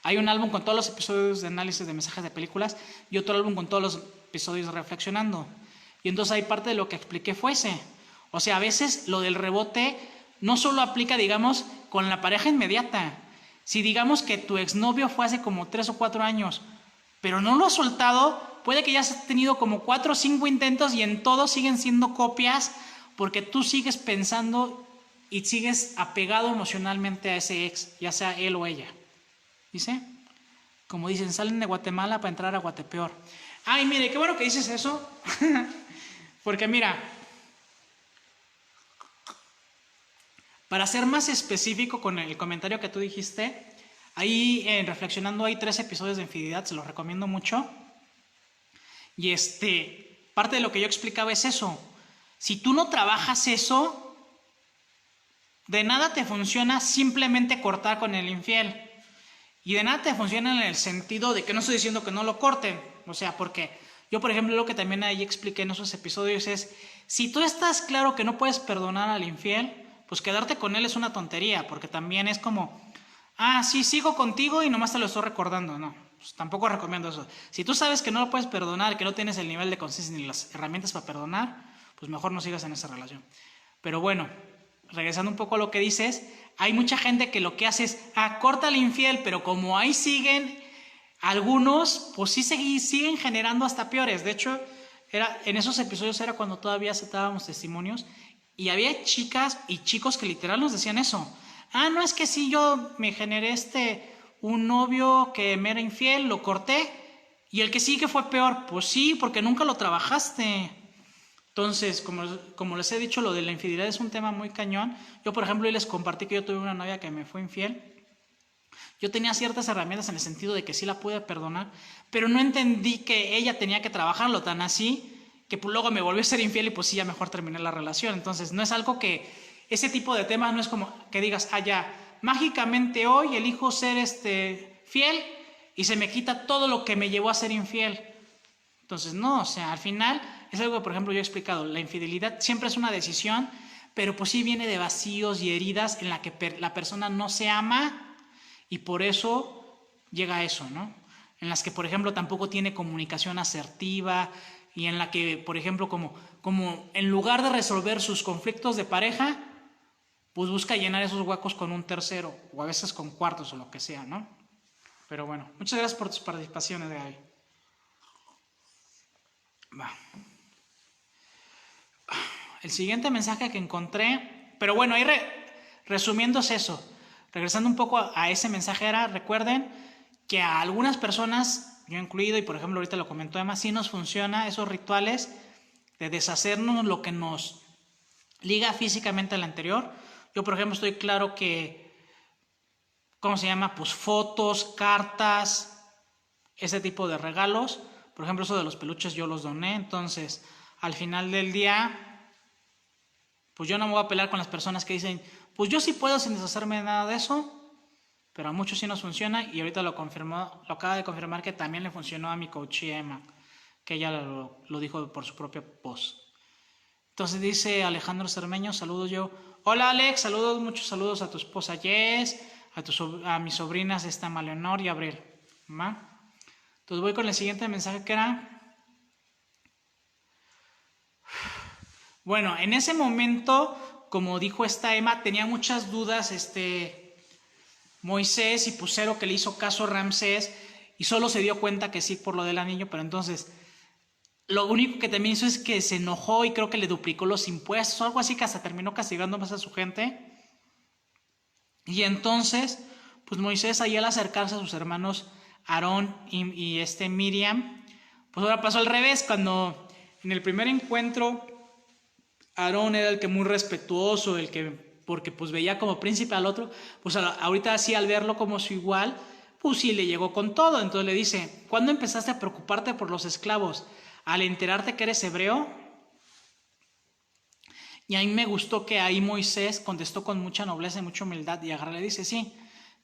A: Hay un álbum con todos los episodios de análisis de mensajes de películas y otro álbum con todos los episodios de Reflexionando. Y entonces ahí parte de lo que expliqué fue ese. O sea, a veces lo del rebote no solo aplica, digamos, con la pareja inmediata. Si digamos que tu exnovio fue hace como 3 o 4 años, pero no lo has soltado, puede que ya has tenido como 4 o 5 intentos y en todos siguen siendo copias porque tú sigues pensando y sigues apegado emocionalmente a ese ex, ya sea él o ella. ¿Dice? Como dicen, salen de Guatemala para entrar a Guatepeor. Ay, mire, qué bueno que dices eso. Porque mira, para ser más específico con el comentario que tú dijiste, ahí Reflexionando hay 3 episodios de infidelidad, se los recomiendo mucho. Y parte de lo que yo explicaba es eso. Si tú no trabajas eso, de nada te funciona simplemente cortar con el infiel. Y de nada te funciona en el sentido de que no estoy diciendo que no lo corten. O sea, porque yo, por ejemplo, lo que también ahí expliqué en esos episodios es, si tú estás claro que no puedes perdonar al infiel, pues quedarte con él es una tontería, porque también es como, ah, sí, sigo contigo y nomás te lo estoy recordando. No, pues tampoco recomiendo eso. Si tú sabes que no lo puedes perdonar, que no tienes el nivel de conciencia ni las herramientas para perdonar, pues mejor no sigas en esa relación. Pero bueno, regresando un poco a lo que dices, hay mucha gente que lo que hace es, corta al infiel, pero como ahí siguen algunos, pues sí siguen generando hasta peores. De hecho, en esos episodios era cuando todavía aceptábamos testimonios y había chicas y chicos que literal nos decían eso. No, es que sí, yo me generé un novio que me era infiel, lo corté y el que sí que fue peor. Pues sí, porque nunca lo trabajaste. Entonces, como les he dicho, lo de la infidelidad es un tema muy cañón. Yo, por ejemplo, hoy les compartí que yo tuve una novia que me fue infiel. Yo tenía ciertas herramientas en el sentido de que sí la pude perdonar, pero no entendí que ella tenía que trabajarlo tan así, que pues luego me volvió a ser infiel y pues sí, ya mejor terminé la relación. Entonces, no es algo que, ese tipo de temas no es como que digas, ya, mágicamente hoy elijo ser fiel y se me quita todo lo que me llevó a ser infiel. Entonces, no, o sea, al final es algo que, por ejemplo, yo he explicado, la infidelidad siempre es una decisión, pero pues sí viene de vacíos y heridas en la que la persona no se ama y por eso llega a eso, ¿no? En las que, por ejemplo, tampoco tiene comunicación asertiva y en la que, por ejemplo, como en lugar de resolver sus conflictos de pareja, pues busca llenar esos huecos con un tercero o a veces con cuartos o lo que sea, ¿no? Pero bueno, muchas gracias por tus participaciones, Gaby. Va. El siguiente mensaje que encontré, pero bueno, ahí resumiendo es eso, regresando un poco a ese mensaje era, recuerden que a algunas personas, yo incluido, y por ejemplo ahorita lo comentó Emma, sí nos funciona esos rituales de deshacernos lo que nos liga físicamente al anterior. Yo, por ejemplo, estoy claro que, ¿cómo se llama? Pues fotos, cartas, ese tipo de regalos. Por ejemplo, eso de los peluches yo los doné, entonces al final del día, pues yo no me voy a pelear con las personas que dicen, pues yo sí puedo sin deshacerme de nada de eso, pero a muchos sí nos funciona y ahorita lo acaba de confirmar que también le funcionó a mi coach Emma, que ella lo dijo por su propia voz. Entonces dice Alejandro Cermeño, saludos yo. Hola Alex, saludos, muchos saludos a tu esposa Jess, a mis sobrinas Maleonor y Abril. ¿Va? Entonces voy con el siguiente mensaje que era, bueno, en ese momento, como dijo Emma, tenía muchas dudas Moisés y Pusero, que le hizo caso a Ramsés y solo se dio cuenta que sí por lo del anillo, pero entonces lo único que también hizo es que se enojó y creo que le duplicó los impuestos o algo así, que hasta terminó castigando más a su gente. Y entonces, pues Moisés ahí al acercarse a sus hermanos Aarón y Miriam, pues ahora pasó al revés. Cuando en el primer encuentro Aarón era el que muy respetuoso, el que, porque pues veía como príncipe al otro, pues ahorita así al verlo como su igual, pues sí le llegó con todo. Entonces le dice, ¿cuándo empezaste a preocuparte por los esclavos? ¿Al enterarte que eres hebreo? Y a mí me gustó que ahí Moisés contestó con mucha nobleza y mucha humildad y agarra le dice, sí,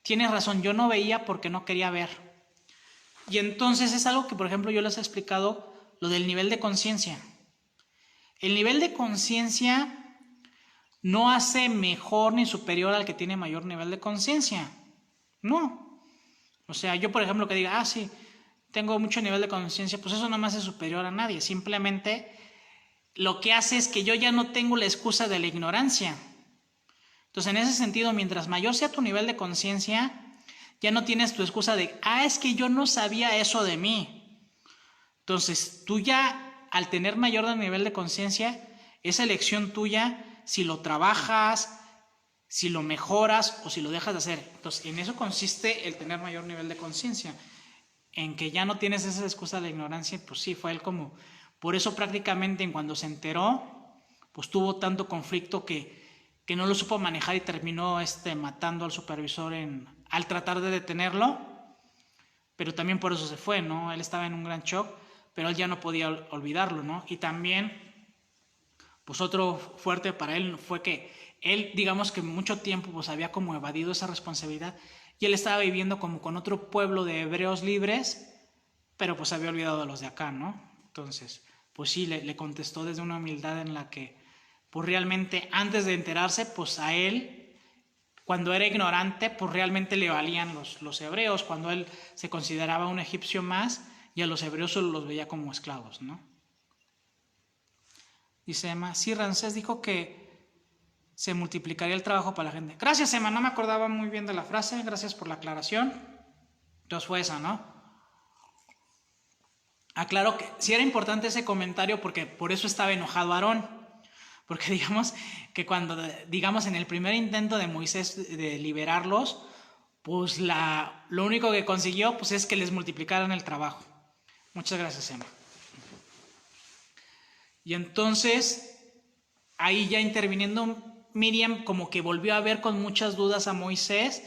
A: tienes razón, yo no veía porque no quería ver. Y entonces es algo que, por ejemplo, yo les he explicado, lo del nivel de conciencia. El nivel de conciencia no hace mejor ni superior al que tiene mayor nivel de conciencia. No. O sea, yo, por ejemplo, que diga, sí, tengo mucho nivel de conciencia, pues eso no me hace superior a nadie. Simplemente lo que hace es que yo ya no tengo la excusa de la ignorancia. Entonces, en ese sentido, mientras mayor sea tu nivel de conciencia, ya no tienes tu excusa de, es que yo no sabía eso de mí. Entonces, tú ya, al tener mayor nivel de conciencia, es elección tuya si lo trabajas, si lo mejoras o si lo dejas de hacer. Entonces, en eso consiste el tener mayor nivel de conciencia. En que ya no tienes esa excusa de la ignorancia, pues sí, fue él como... Por eso prácticamente en cuando se enteró, pues tuvo tanto conflicto que no lo supo manejar y terminó matando al supervisor al tratar de detenerlo, pero también por eso se fue, ¿no? Él estaba en un gran shock, pero él ya no podía olvidarlo, ¿no? Y también, pues otro fuerte para él fue que él, digamos que mucho tiempo pues había como evadido esa responsabilidad y él estaba viviendo como con otro pueblo de hebreos libres, pero pues había olvidado a los de acá, ¿no? Entonces, pues sí, le contestó desde una humildad en la que, pues realmente antes de enterarse, pues a él, cuando era ignorante, pues realmente le valían los hebreos, cuando él se consideraba un egipcio más, y a los hebreos solo los veía como esclavos, ¿no? Dice Emma, sí, Ramsés dijo que se multiplicaría el trabajo para la gente. Gracias, Emma, no me acordaba muy bien de la frase, gracias por la aclaración. Entonces fue esa, ¿no? Aclaro que sí era importante ese comentario porque por eso estaba enojado Aarón. Porque digamos que cuando, digamos, en el primer intento de Moisés de liberarlos, pues lo único que consiguió pues es que les multiplicaran el trabajo. Muchas gracias, Emma. Y entonces, ahí ya interviniendo Miriam, como que volvió a ver con muchas dudas a Moisés,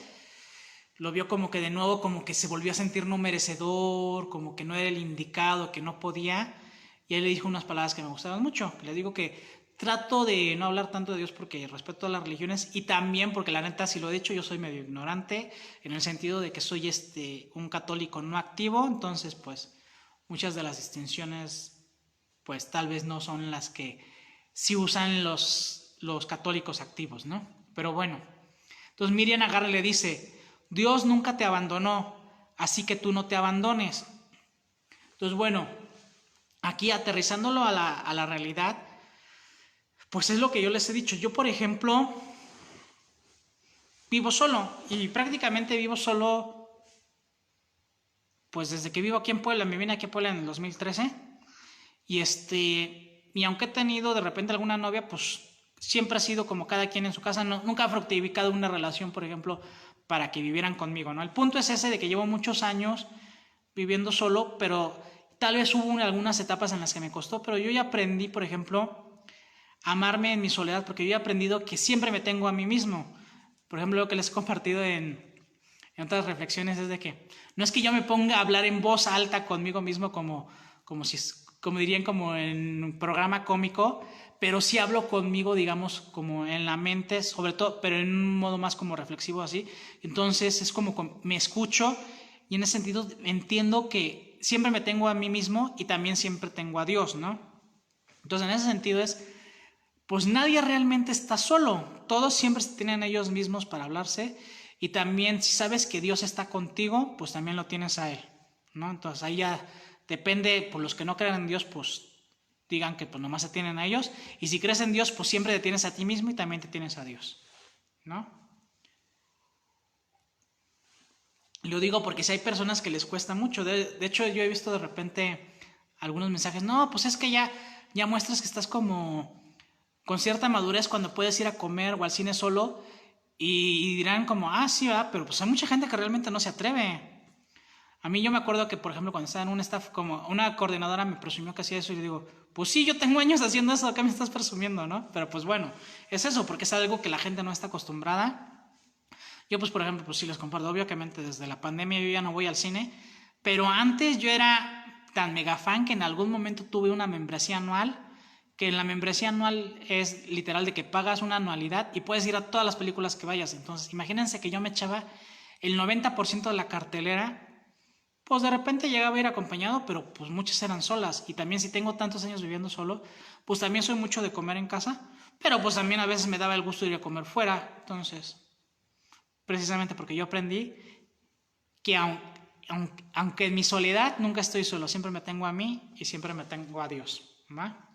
A: lo vio como que de nuevo, como que se volvió a sentir no merecedor, como que no era el indicado, que no podía, y él le dijo unas palabras que me gustaban mucho. Le digo que trato de no hablar tanto de Dios porque respeto a las religiones y también porque la neta, si lo he dicho, yo soy medio ignorante, en el sentido de que soy un católico no activo, entonces pues muchas de las distinciones pues tal vez no son las que sí usan los católicos activos, ¿no? Pero bueno, entonces Miriam agarra y le dice, Dios nunca te abandonó, así que tú no te abandones. Entonces bueno, aquí aterrizándolo a la realidad, pues es lo que yo les he dicho. Yo, por ejemplo, vivo solo y prácticamente vivo solo, pues desde que vivo aquí en Puebla, me vine aquí a Puebla en el 2013 y aunque he tenido de repente alguna novia, pues siempre ha sido como cada quien en su casa, no, nunca ha fructificado una relación, por ejemplo, para que vivieran conmigo, ¿no? El punto es ese de que llevo muchos años viviendo solo, pero tal vez hubo algunas etapas en las que me costó, pero yo ya aprendí, por ejemplo, a amarme en mi soledad, porque yo he aprendido que siempre me tengo a mí mismo. Por ejemplo, lo que les he compartido en otras reflexiones es de que no es que yo me ponga a hablar en voz alta conmigo mismo como dirían como en un programa cómico, pero sí hablo conmigo, digamos, como en la mente, sobre todo, pero en un modo más como reflexivo así. Entonces es como me escucho y en ese sentido entiendo que siempre me tengo a mí mismo y también siempre tengo a Dios, ¿no? Entonces en ese sentido pues nadie realmente está solo, todos siempre se tienen ellos mismos para hablarse y también si sabes que Dios está contigo, pues también lo tienes a Él, ¿no? Entonces ahí ya depende, por los que no crean en Dios, pues digan que pues nomás se tienen a ellos, y si crees en Dios, pues siempre te tienes a ti mismo y también te tienes a Dios, ¿no? Lo digo porque si hay personas que les cuesta mucho, de hecho yo he visto de repente algunos mensajes, no, pues es que ya muestras que estás como con cierta madurez cuando puedes ir a comer o al cine solo y dirán como, sí, ¿verdad? Pero pues hay mucha gente que realmente no se atreve. A mí yo me acuerdo que, por ejemplo, cuando estaba en un staff, como una coordinadora me presumió que hacía eso y le digo, pues sí, yo tengo años haciendo eso, ¿qué me estás presumiendo, no? Pero pues bueno, es eso, porque es algo que la gente no está acostumbrada. Yo pues, por ejemplo, pues sí les comparto, obviamente desde la pandemia yo ya no voy al cine, pero antes yo era tan mega fan que en algún momento tuve una membresía anual, que en la membresía anual es literal de que pagas una anualidad y puedes ir a todas las películas que vayas. Entonces, imagínense que yo me echaba el 90% de la cartelera, pues de repente llegaba a ir acompañado, pero pues muchas eran solas. Y también si tengo tantos años viviendo solo, pues también soy mucho de comer en casa, pero pues también a veces me daba el gusto de ir a comer fuera. Entonces, precisamente porque yo aprendí que aunque en mi soledad nunca estoy solo, siempre me tengo a mí y siempre me tengo a Dios, ¿va?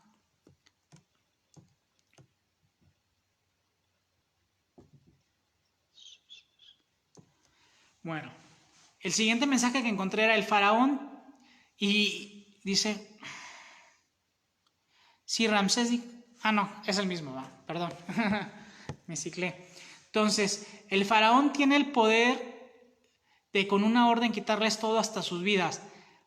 A: Bueno, el siguiente mensaje que encontré era el faraón y dice, sí, Ramsés, no, es el mismo, va, perdón, me ciclé. Entonces, el faraón tiene el poder de con una orden quitarles todo hasta sus vidas,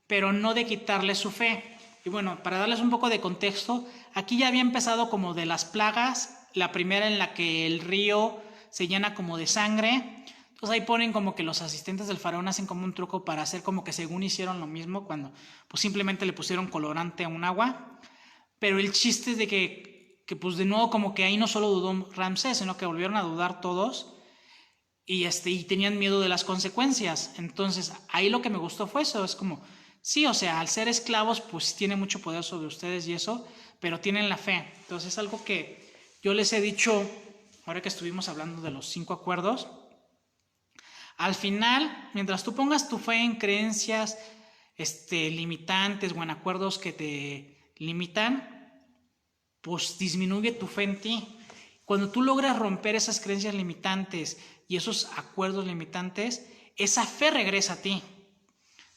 A: pero no de quitarles su fe. Y bueno, para darles un poco de contexto, aquí ya había empezado como de las plagas, la primera en la que el río se llena como de sangre. Entonces ahí ponen como que los asistentes del faraón hacen como un truco para hacer como que según hicieron lo mismo cuando pues simplemente le pusieron colorante a un agua. Pero el chiste es de que pues de nuevo como que ahí no solo dudó Ramsés, sino que volvieron a dudar todos. y tenían miedo de las consecuencias. Entonces, ahí lo que me gustó fue eso, es como, sí, o sea, al ser esclavos, pues tiene mucho poder sobre ustedes y eso, pero tienen la fe. Entonces, es algo que yo les he dicho, ahora que estuvimos hablando de los 5 acuerdos, al final, mientras tú pongas tu fe en creencias limitantes o en acuerdos que te limitan, pues disminuye tu fe en ti. Cuando tú logras romper esas creencias limitantes y esos acuerdos limitantes, esa fe regresa a ti.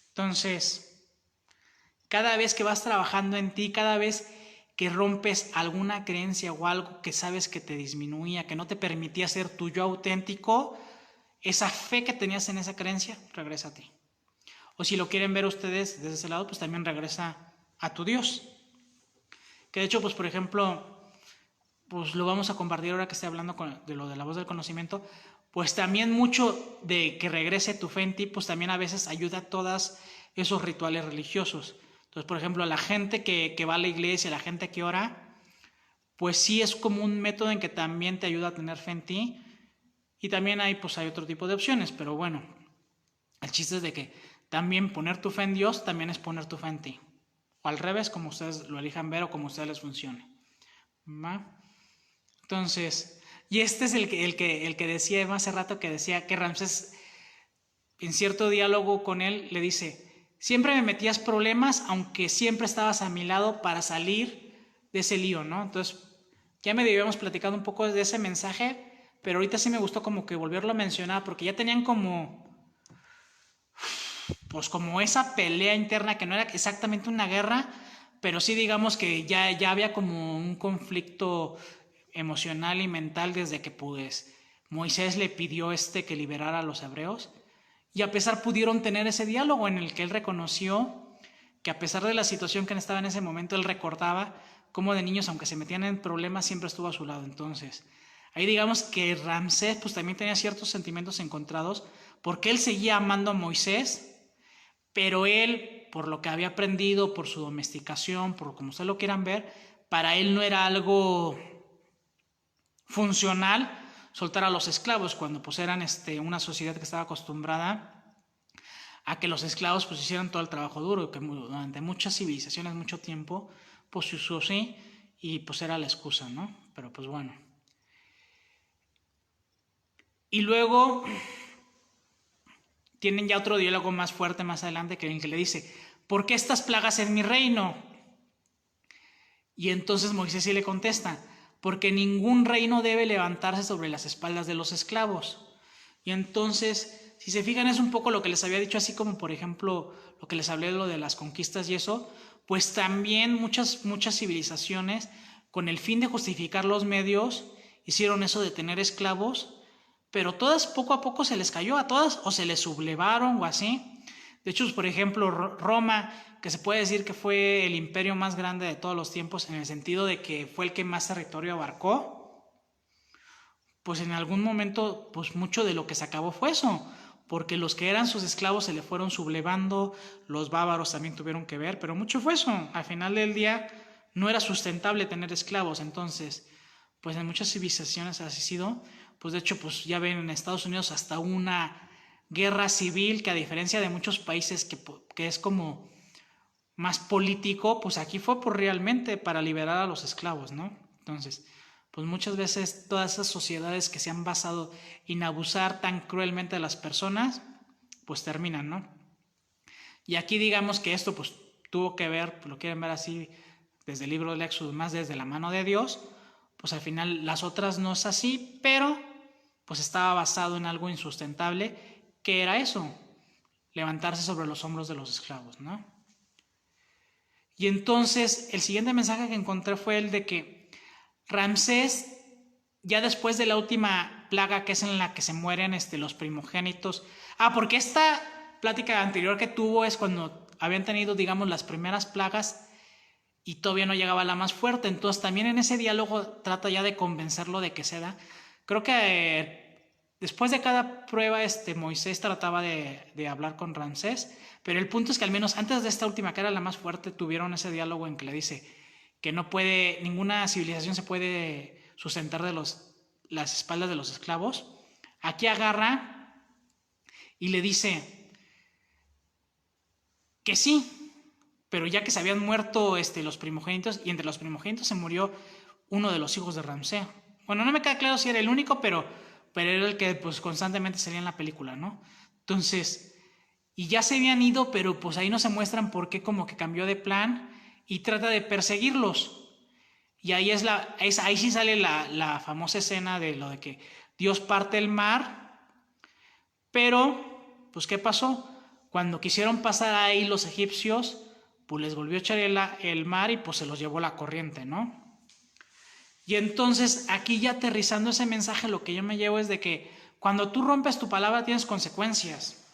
A: Entonces, cada vez que vas trabajando en ti, cada vez que rompes alguna creencia o algo que sabes que te disminuía, que no te permitía ser tu yo auténtico, esa fe que tenías en esa creencia regresa a ti. O si lo quieren ver ustedes desde ese lado, pues también regresa a tu Dios. Que de hecho, pues por ejemplo, pues lo vamos a compartir ahora que estoy hablando de lo de la voz del conocimiento, pues también mucho de que regrese tu fe en ti, pues también a veces ayuda a todos esos rituales religiosos. Entonces, por ejemplo, la gente que va a la iglesia, la gente que ora, pues sí es como un método en que también te ayuda a tener fe en ti. Y también hay otro tipo de opciones, pero bueno, el chiste es de que también poner tu fe en Dios también es poner tu fe en ti. O al revés, como ustedes lo elijan ver o como a ustedes les funcione. ¿Va? Entonces, y este es el que decía hace rato, que decía que Ramsés, en cierto diálogo con él, le dice, siempre me metías problemas, aunque siempre estabas a mi lado para salir de ese lío, ¿no? Entonces, ya me habíamos platicado un poco de ese mensaje, pero ahorita sí me gustó como que volverlo a mencionar, porque ya tenían pues como esa pelea interna que no era exactamente una guerra, pero sí digamos que ya había como un conflicto emocional y mental desde que pues Moisés le pidió que liberara a los hebreos, y a pesar pudieron tener ese diálogo en el que él reconoció que a pesar de la situación que estaba en ese momento, él recordaba cómo de niños, aunque se metían en problemas, siempre estuvo a su lado. Entonces, ahí digamos que Ramsés pues también tenía ciertos sentimientos encontrados, porque él seguía amando a Moisés, pero él, por lo que había aprendido, por su domesticación, por como ustedes lo quieran ver, para él no era algo funcional soltar a los esclavos, cuando pues eran una sociedad que estaba acostumbrada a que los esclavos pues hicieran todo el trabajo duro, que durante muchas civilizaciones, mucho tiempo, pues se usó así, y pues era la excusa, ¿no? Pero pues bueno. Y luego tienen ya otro diálogo más fuerte más adelante, que le dice, ¿por qué estas plagas en mi reino? Y entonces Moisés sí le contesta, porque ningún reino debe levantarse sobre las espaldas de los esclavos. Y entonces, si se fijan, es un poco lo que les había dicho, así como por ejemplo lo que les hablé, lo de las conquistas y eso, pues también muchas civilizaciones, con el fin de justificar los medios, hicieron eso de tener esclavos, pero todas poco a poco se les cayó a todas, o se les sublevaron o así. De hecho, por ejemplo, Roma, que se puede decir que fue el imperio más grande de todos los tiempos, en el sentido de que fue el que más territorio abarcó, pues en algún momento, pues mucho de lo que se acabó fue eso, porque los que eran sus esclavos se le fueron sublevando, los bávaros también tuvieron que ver, pero mucho fue eso. Al final del día no era sustentable tener esclavos. Entonces, pues en muchas civilizaciones ha sido, pues de hecho, pues ya ven en Estados Unidos hasta una guerra civil, que a diferencia de muchos países que es como más político, pues aquí fue por realmente para liberar a los esclavos, ¿no? Entonces, pues muchas veces todas esas sociedades que se han basado en abusar tan cruelmente de las personas, pues terminan, ¿no? Y aquí digamos que esto pues tuvo que ver, pues lo quieren ver así, desde el libro del Éxodo, más desde la mano de Dios, pues al final las otras no es así, pero pues estaba basado en algo insustentable, que era eso, levantarse sobre los hombros de los esclavos, ¿no? Y entonces el siguiente mensaje que encontré fue el de que Ramsés, ya después de la última plaga, que es en la que se mueren los primogénitos, porque esta plática anterior que tuvo es cuando habían tenido, digamos, las primeras plagas y todavía no llegaba la más fuerte. Entonces también en ese diálogo trata ya de convencerlo de que ceda. Creo que después de cada prueba Moisés trataba de hablar con Ramsés, pero el punto es que al menos antes de esta última, que era la más fuerte, tuvieron ese diálogo en que le dice que no puede, ninguna civilización se puede sustentar de las espaldas de los esclavos, aquí agarra y le dice que sí, pero ya que se habían muerto los primogénitos, y entre los primogénitos se murió uno de los hijos de Ramsés. Bueno, no me queda claro si era el único, pero era el que pues constantemente salía en la película, ¿no? Entonces, y ya se habían ido, pero pues ahí no se muestran por qué como que cambió de plan y trata de perseguirlos. Y ahí ahí sí sale la famosa escena de lo de que Dios parte el mar, pero pues ¿qué pasó? Cuando quisieron pasar ahí los egipcios, pues les volvió a echar el mar y pues se los llevó la corriente, ¿no? Y entonces aquí ya aterrizando ese mensaje, lo que yo me llevo es de que cuando tú rompes tu palabra tienes consecuencias.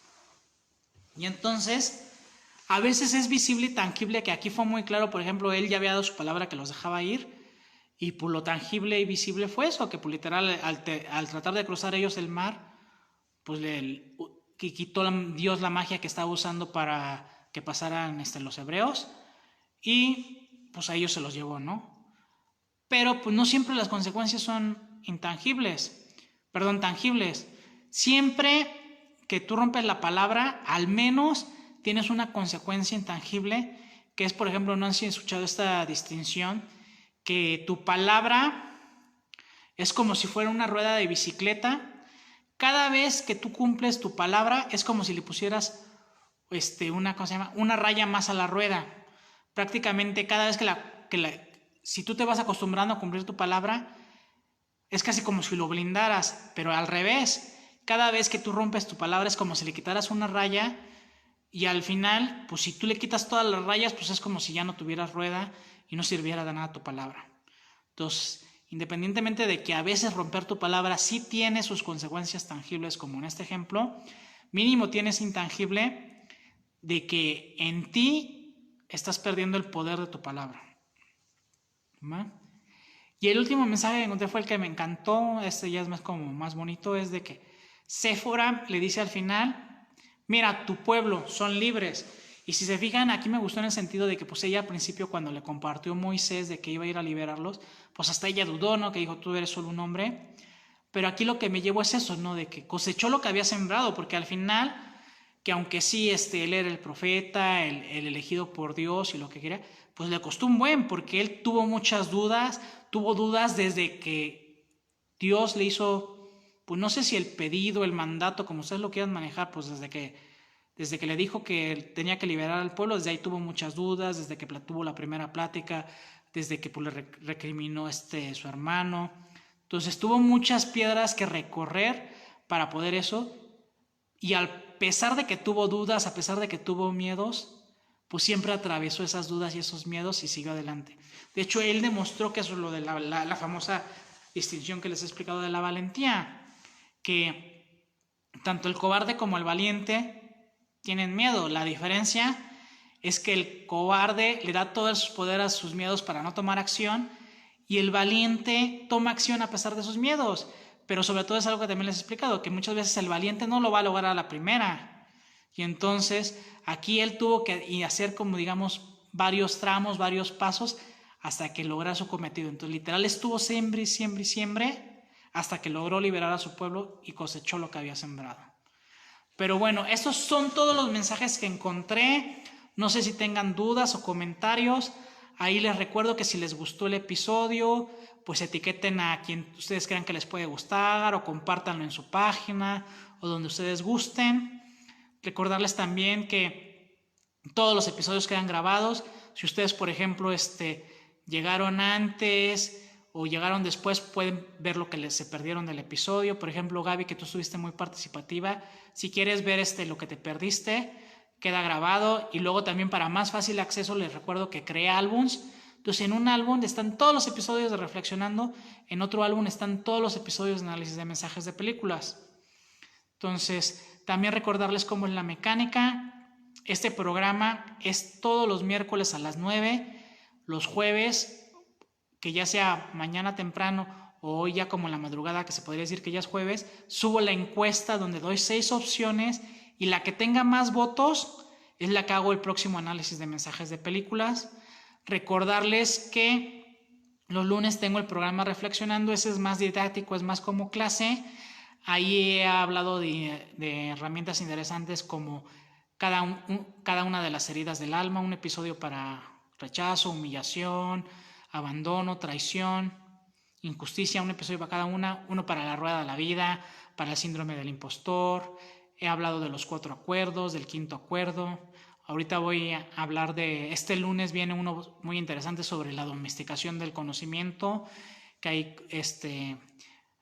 A: Y entonces a veces es visible y tangible, que aquí fue muy claro. Por ejemplo, él ya había dado su palabra que los dejaba ir, y pues lo tangible y visible fue eso, que pues literal al tratar de cruzar ellos el mar, pues que quitó Dios la magia que estaba usando para que pasaran los hebreos, y pues a ellos se los llevó, ¿no? Pero pues no siempre las consecuencias son tangibles. Siempre que tú rompes la palabra, al menos tienes una consecuencia intangible, que es, por ejemplo, no sé si han escuchado esta distinción, que tu palabra es como si fuera una rueda de bicicleta. Cada vez que tú cumples tu palabra es como si le pusieras una raya más a la rueda. Prácticamente cada vez si tú te vas acostumbrando a cumplir tu palabra, es casi como si lo blindaras, pero al revés. Cada vez que tú rompes tu palabra es como si le quitaras una raya, y al final, pues si tú le quitas todas las rayas, pues es como si ya no tuvieras rueda y no sirviera de nada tu palabra. Entonces, independientemente de que a veces romper tu palabra sí tiene sus consecuencias tangibles, como en este ejemplo, mínimo tienes intangible de que en ti estás perdiendo el poder de tu palabra. ¿Va? Y el último mensaje que encontré fue el que me encantó, ya es más bonito, es de que Séfora le dice al final: mira, tu pueblo son libres. Y si se fijan, aquí me gustó en el sentido de que pues ella al principio, cuando le compartió Moisés de que iba a ir a liberarlos, pues hasta ella dudó, ¿no? Que dijo: tú eres solo un hombre. Pero aquí lo que me llevó es eso, ¿no? De que cosechó lo que había sembrado, porque al final, que aunque sí él era el profeta, el elegido por Dios y lo que quería, pues le costó un buen, porque él tuvo muchas dudas, tuvo dudas desde que Dios le hizo, pues no sé si el pedido, el mandato, como ustedes lo quieran manejar, pues desde que le dijo que tenía que liberar al pueblo, desde ahí tuvo muchas dudas, desde que tuvo la primera plática, desde que pues, le recriminó su hermano. Entonces tuvo muchas piedras que recorrer para poder eso, y a pesar de que tuvo dudas, a pesar de que tuvo miedos, pues siempre atravesó esas dudas y esos miedos y siguió adelante. De hecho, él demostró que eso es lo de la famosa distinción que les he explicado de la valentía, que tanto el cobarde como el valiente tienen miedo. La diferencia es que el cobarde le da todo su poder a sus miedos para no tomar acción, y el valiente toma acción a pesar de sus miedos. Pero sobre todo es algo que también les he explicado, que muchas veces el valiente no lo va a lograr a la primera. Y entonces aquí él tuvo que hacer como digamos varios tramos, varios pasos, hasta que lograra su cometido. Entonces literal estuvo siempre hasta que logró liberar a su pueblo y cosechó lo que había sembrado. Pero bueno, estos son todos los mensajes que encontré. No sé si tengan dudas o comentarios. Ahí les recuerdo que si les gustó el episodio, pues etiqueten a quien ustedes crean que les puede gustar, o compártanlo en su página o donde ustedes gusten. Recordarles también que todos los episodios quedan grabados. Si ustedes, por ejemplo, llegaron antes o llegaron después, pueden ver lo que se perdieron del episodio. Por ejemplo, Gaby, que tú estuviste muy participativa, si quieres ver lo que te perdiste, queda grabado. Y luego también, para más fácil acceso, les recuerdo que creé álbums. Entonces, en un álbum están todos los episodios de Reflexionando, en otro álbum están todos los episodios de análisis de mensajes de películas. Entonces, también recordarles cómo es la mecánica. Este programa es todos los miércoles a las 9, los jueves, que ya sea mañana temprano o hoy ya como en la madrugada, que se podría decir que ya es jueves, subo la encuesta donde doy 6 opciones, y la que tenga más votos es la que hago el próximo análisis de mensajes de películas. Recordarles que los lunes tengo el programa Reflexionando, ese es más didáctico, es más como clase. Ahí he hablado de herramientas interesantes como cada una de las heridas del alma, un episodio para rechazo, humillación, abandono, traición, injusticia, un episodio para cada una, uno para la rueda de la vida, para el síndrome del impostor. He hablado de los 4 acuerdos, del 5.º acuerdo. Ahorita voy a hablar este lunes viene uno muy interesante sobre la domesticación del conocimiento, que ahí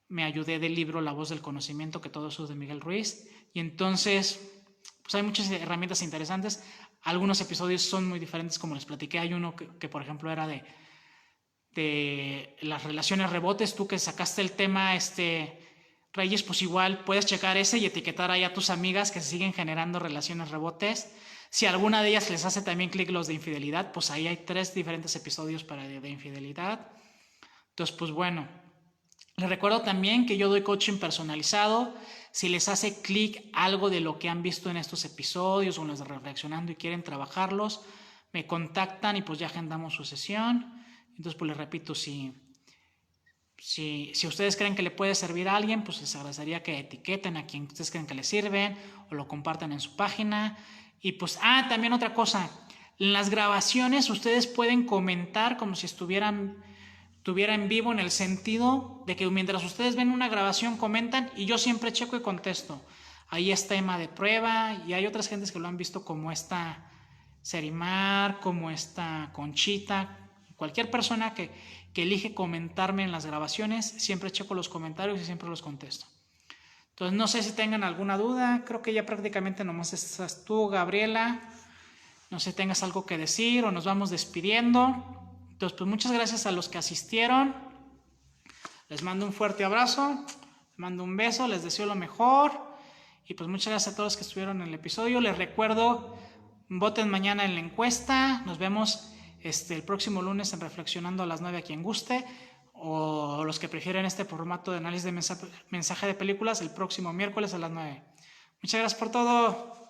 A: me ayudé del libro La voz del conocimiento, que todo eso es de Miguel Ruiz. Y entonces, pues hay muchas herramientas interesantes. Algunos episodios son muy diferentes, como les platiqué. Hay uno que por ejemplo, era de las relaciones rebotes. Tú que sacaste el tema, Reyes, pues igual puedes checar ese y etiquetar ahí a tus amigas que se siguen generando relaciones rebotes. Si alguna de ellas les hace también clic los de infidelidad, pues ahí hay 3 diferentes episodios para de infidelidad. Entonces, pues bueno, les recuerdo también que yo doy coaching personalizado. Si les hace clic algo de lo que han visto en estos episodios o en los de Reflexionando y quieren trabajarlos, me contactan y pues ya agendamos su sesión. Entonces, pues les repito, si ustedes creen que le puede servir a alguien, pues les agradecería que etiqueten a quien ustedes creen que le sirven o lo compartan en su página. Y pues, también otra cosa, en las grabaciones ustedes pueden comentar como si estuviera en vivo, en el sentido de que mientras ustedes ven una grabación comentan y yo siempre checo y contesto. Ahí está Emma de prueba y hay otras gentes que lo han visto, como esta Serimar, como esta Conchita. Cualquier persona que elige comentarme en las grabaciones, siempre checo los comentarios y siempre los contesto. Entonces, no sé si tengan alguna duda. Creo que ya prácticamente nomás estás tú, Gabriela. No sé si tengas algo que decir o nos vamos despidiendo. Entonces, pues muchas gracias a los que asistieron. Les mando un fuerte abrazo. Les mando un beso. Les deseo lo mejor. Y pues muchas gracias a todos los que estuvieron en el episodio. Les recuerdo, voten mañana en la encuesta. Nos vemos el próximo lunes en Reflexionando a las 9 a quien guste, o los que prefieren este formato de análisis de mensaje de películas el próximo miércoles a las 9. Muchas gracias por todo.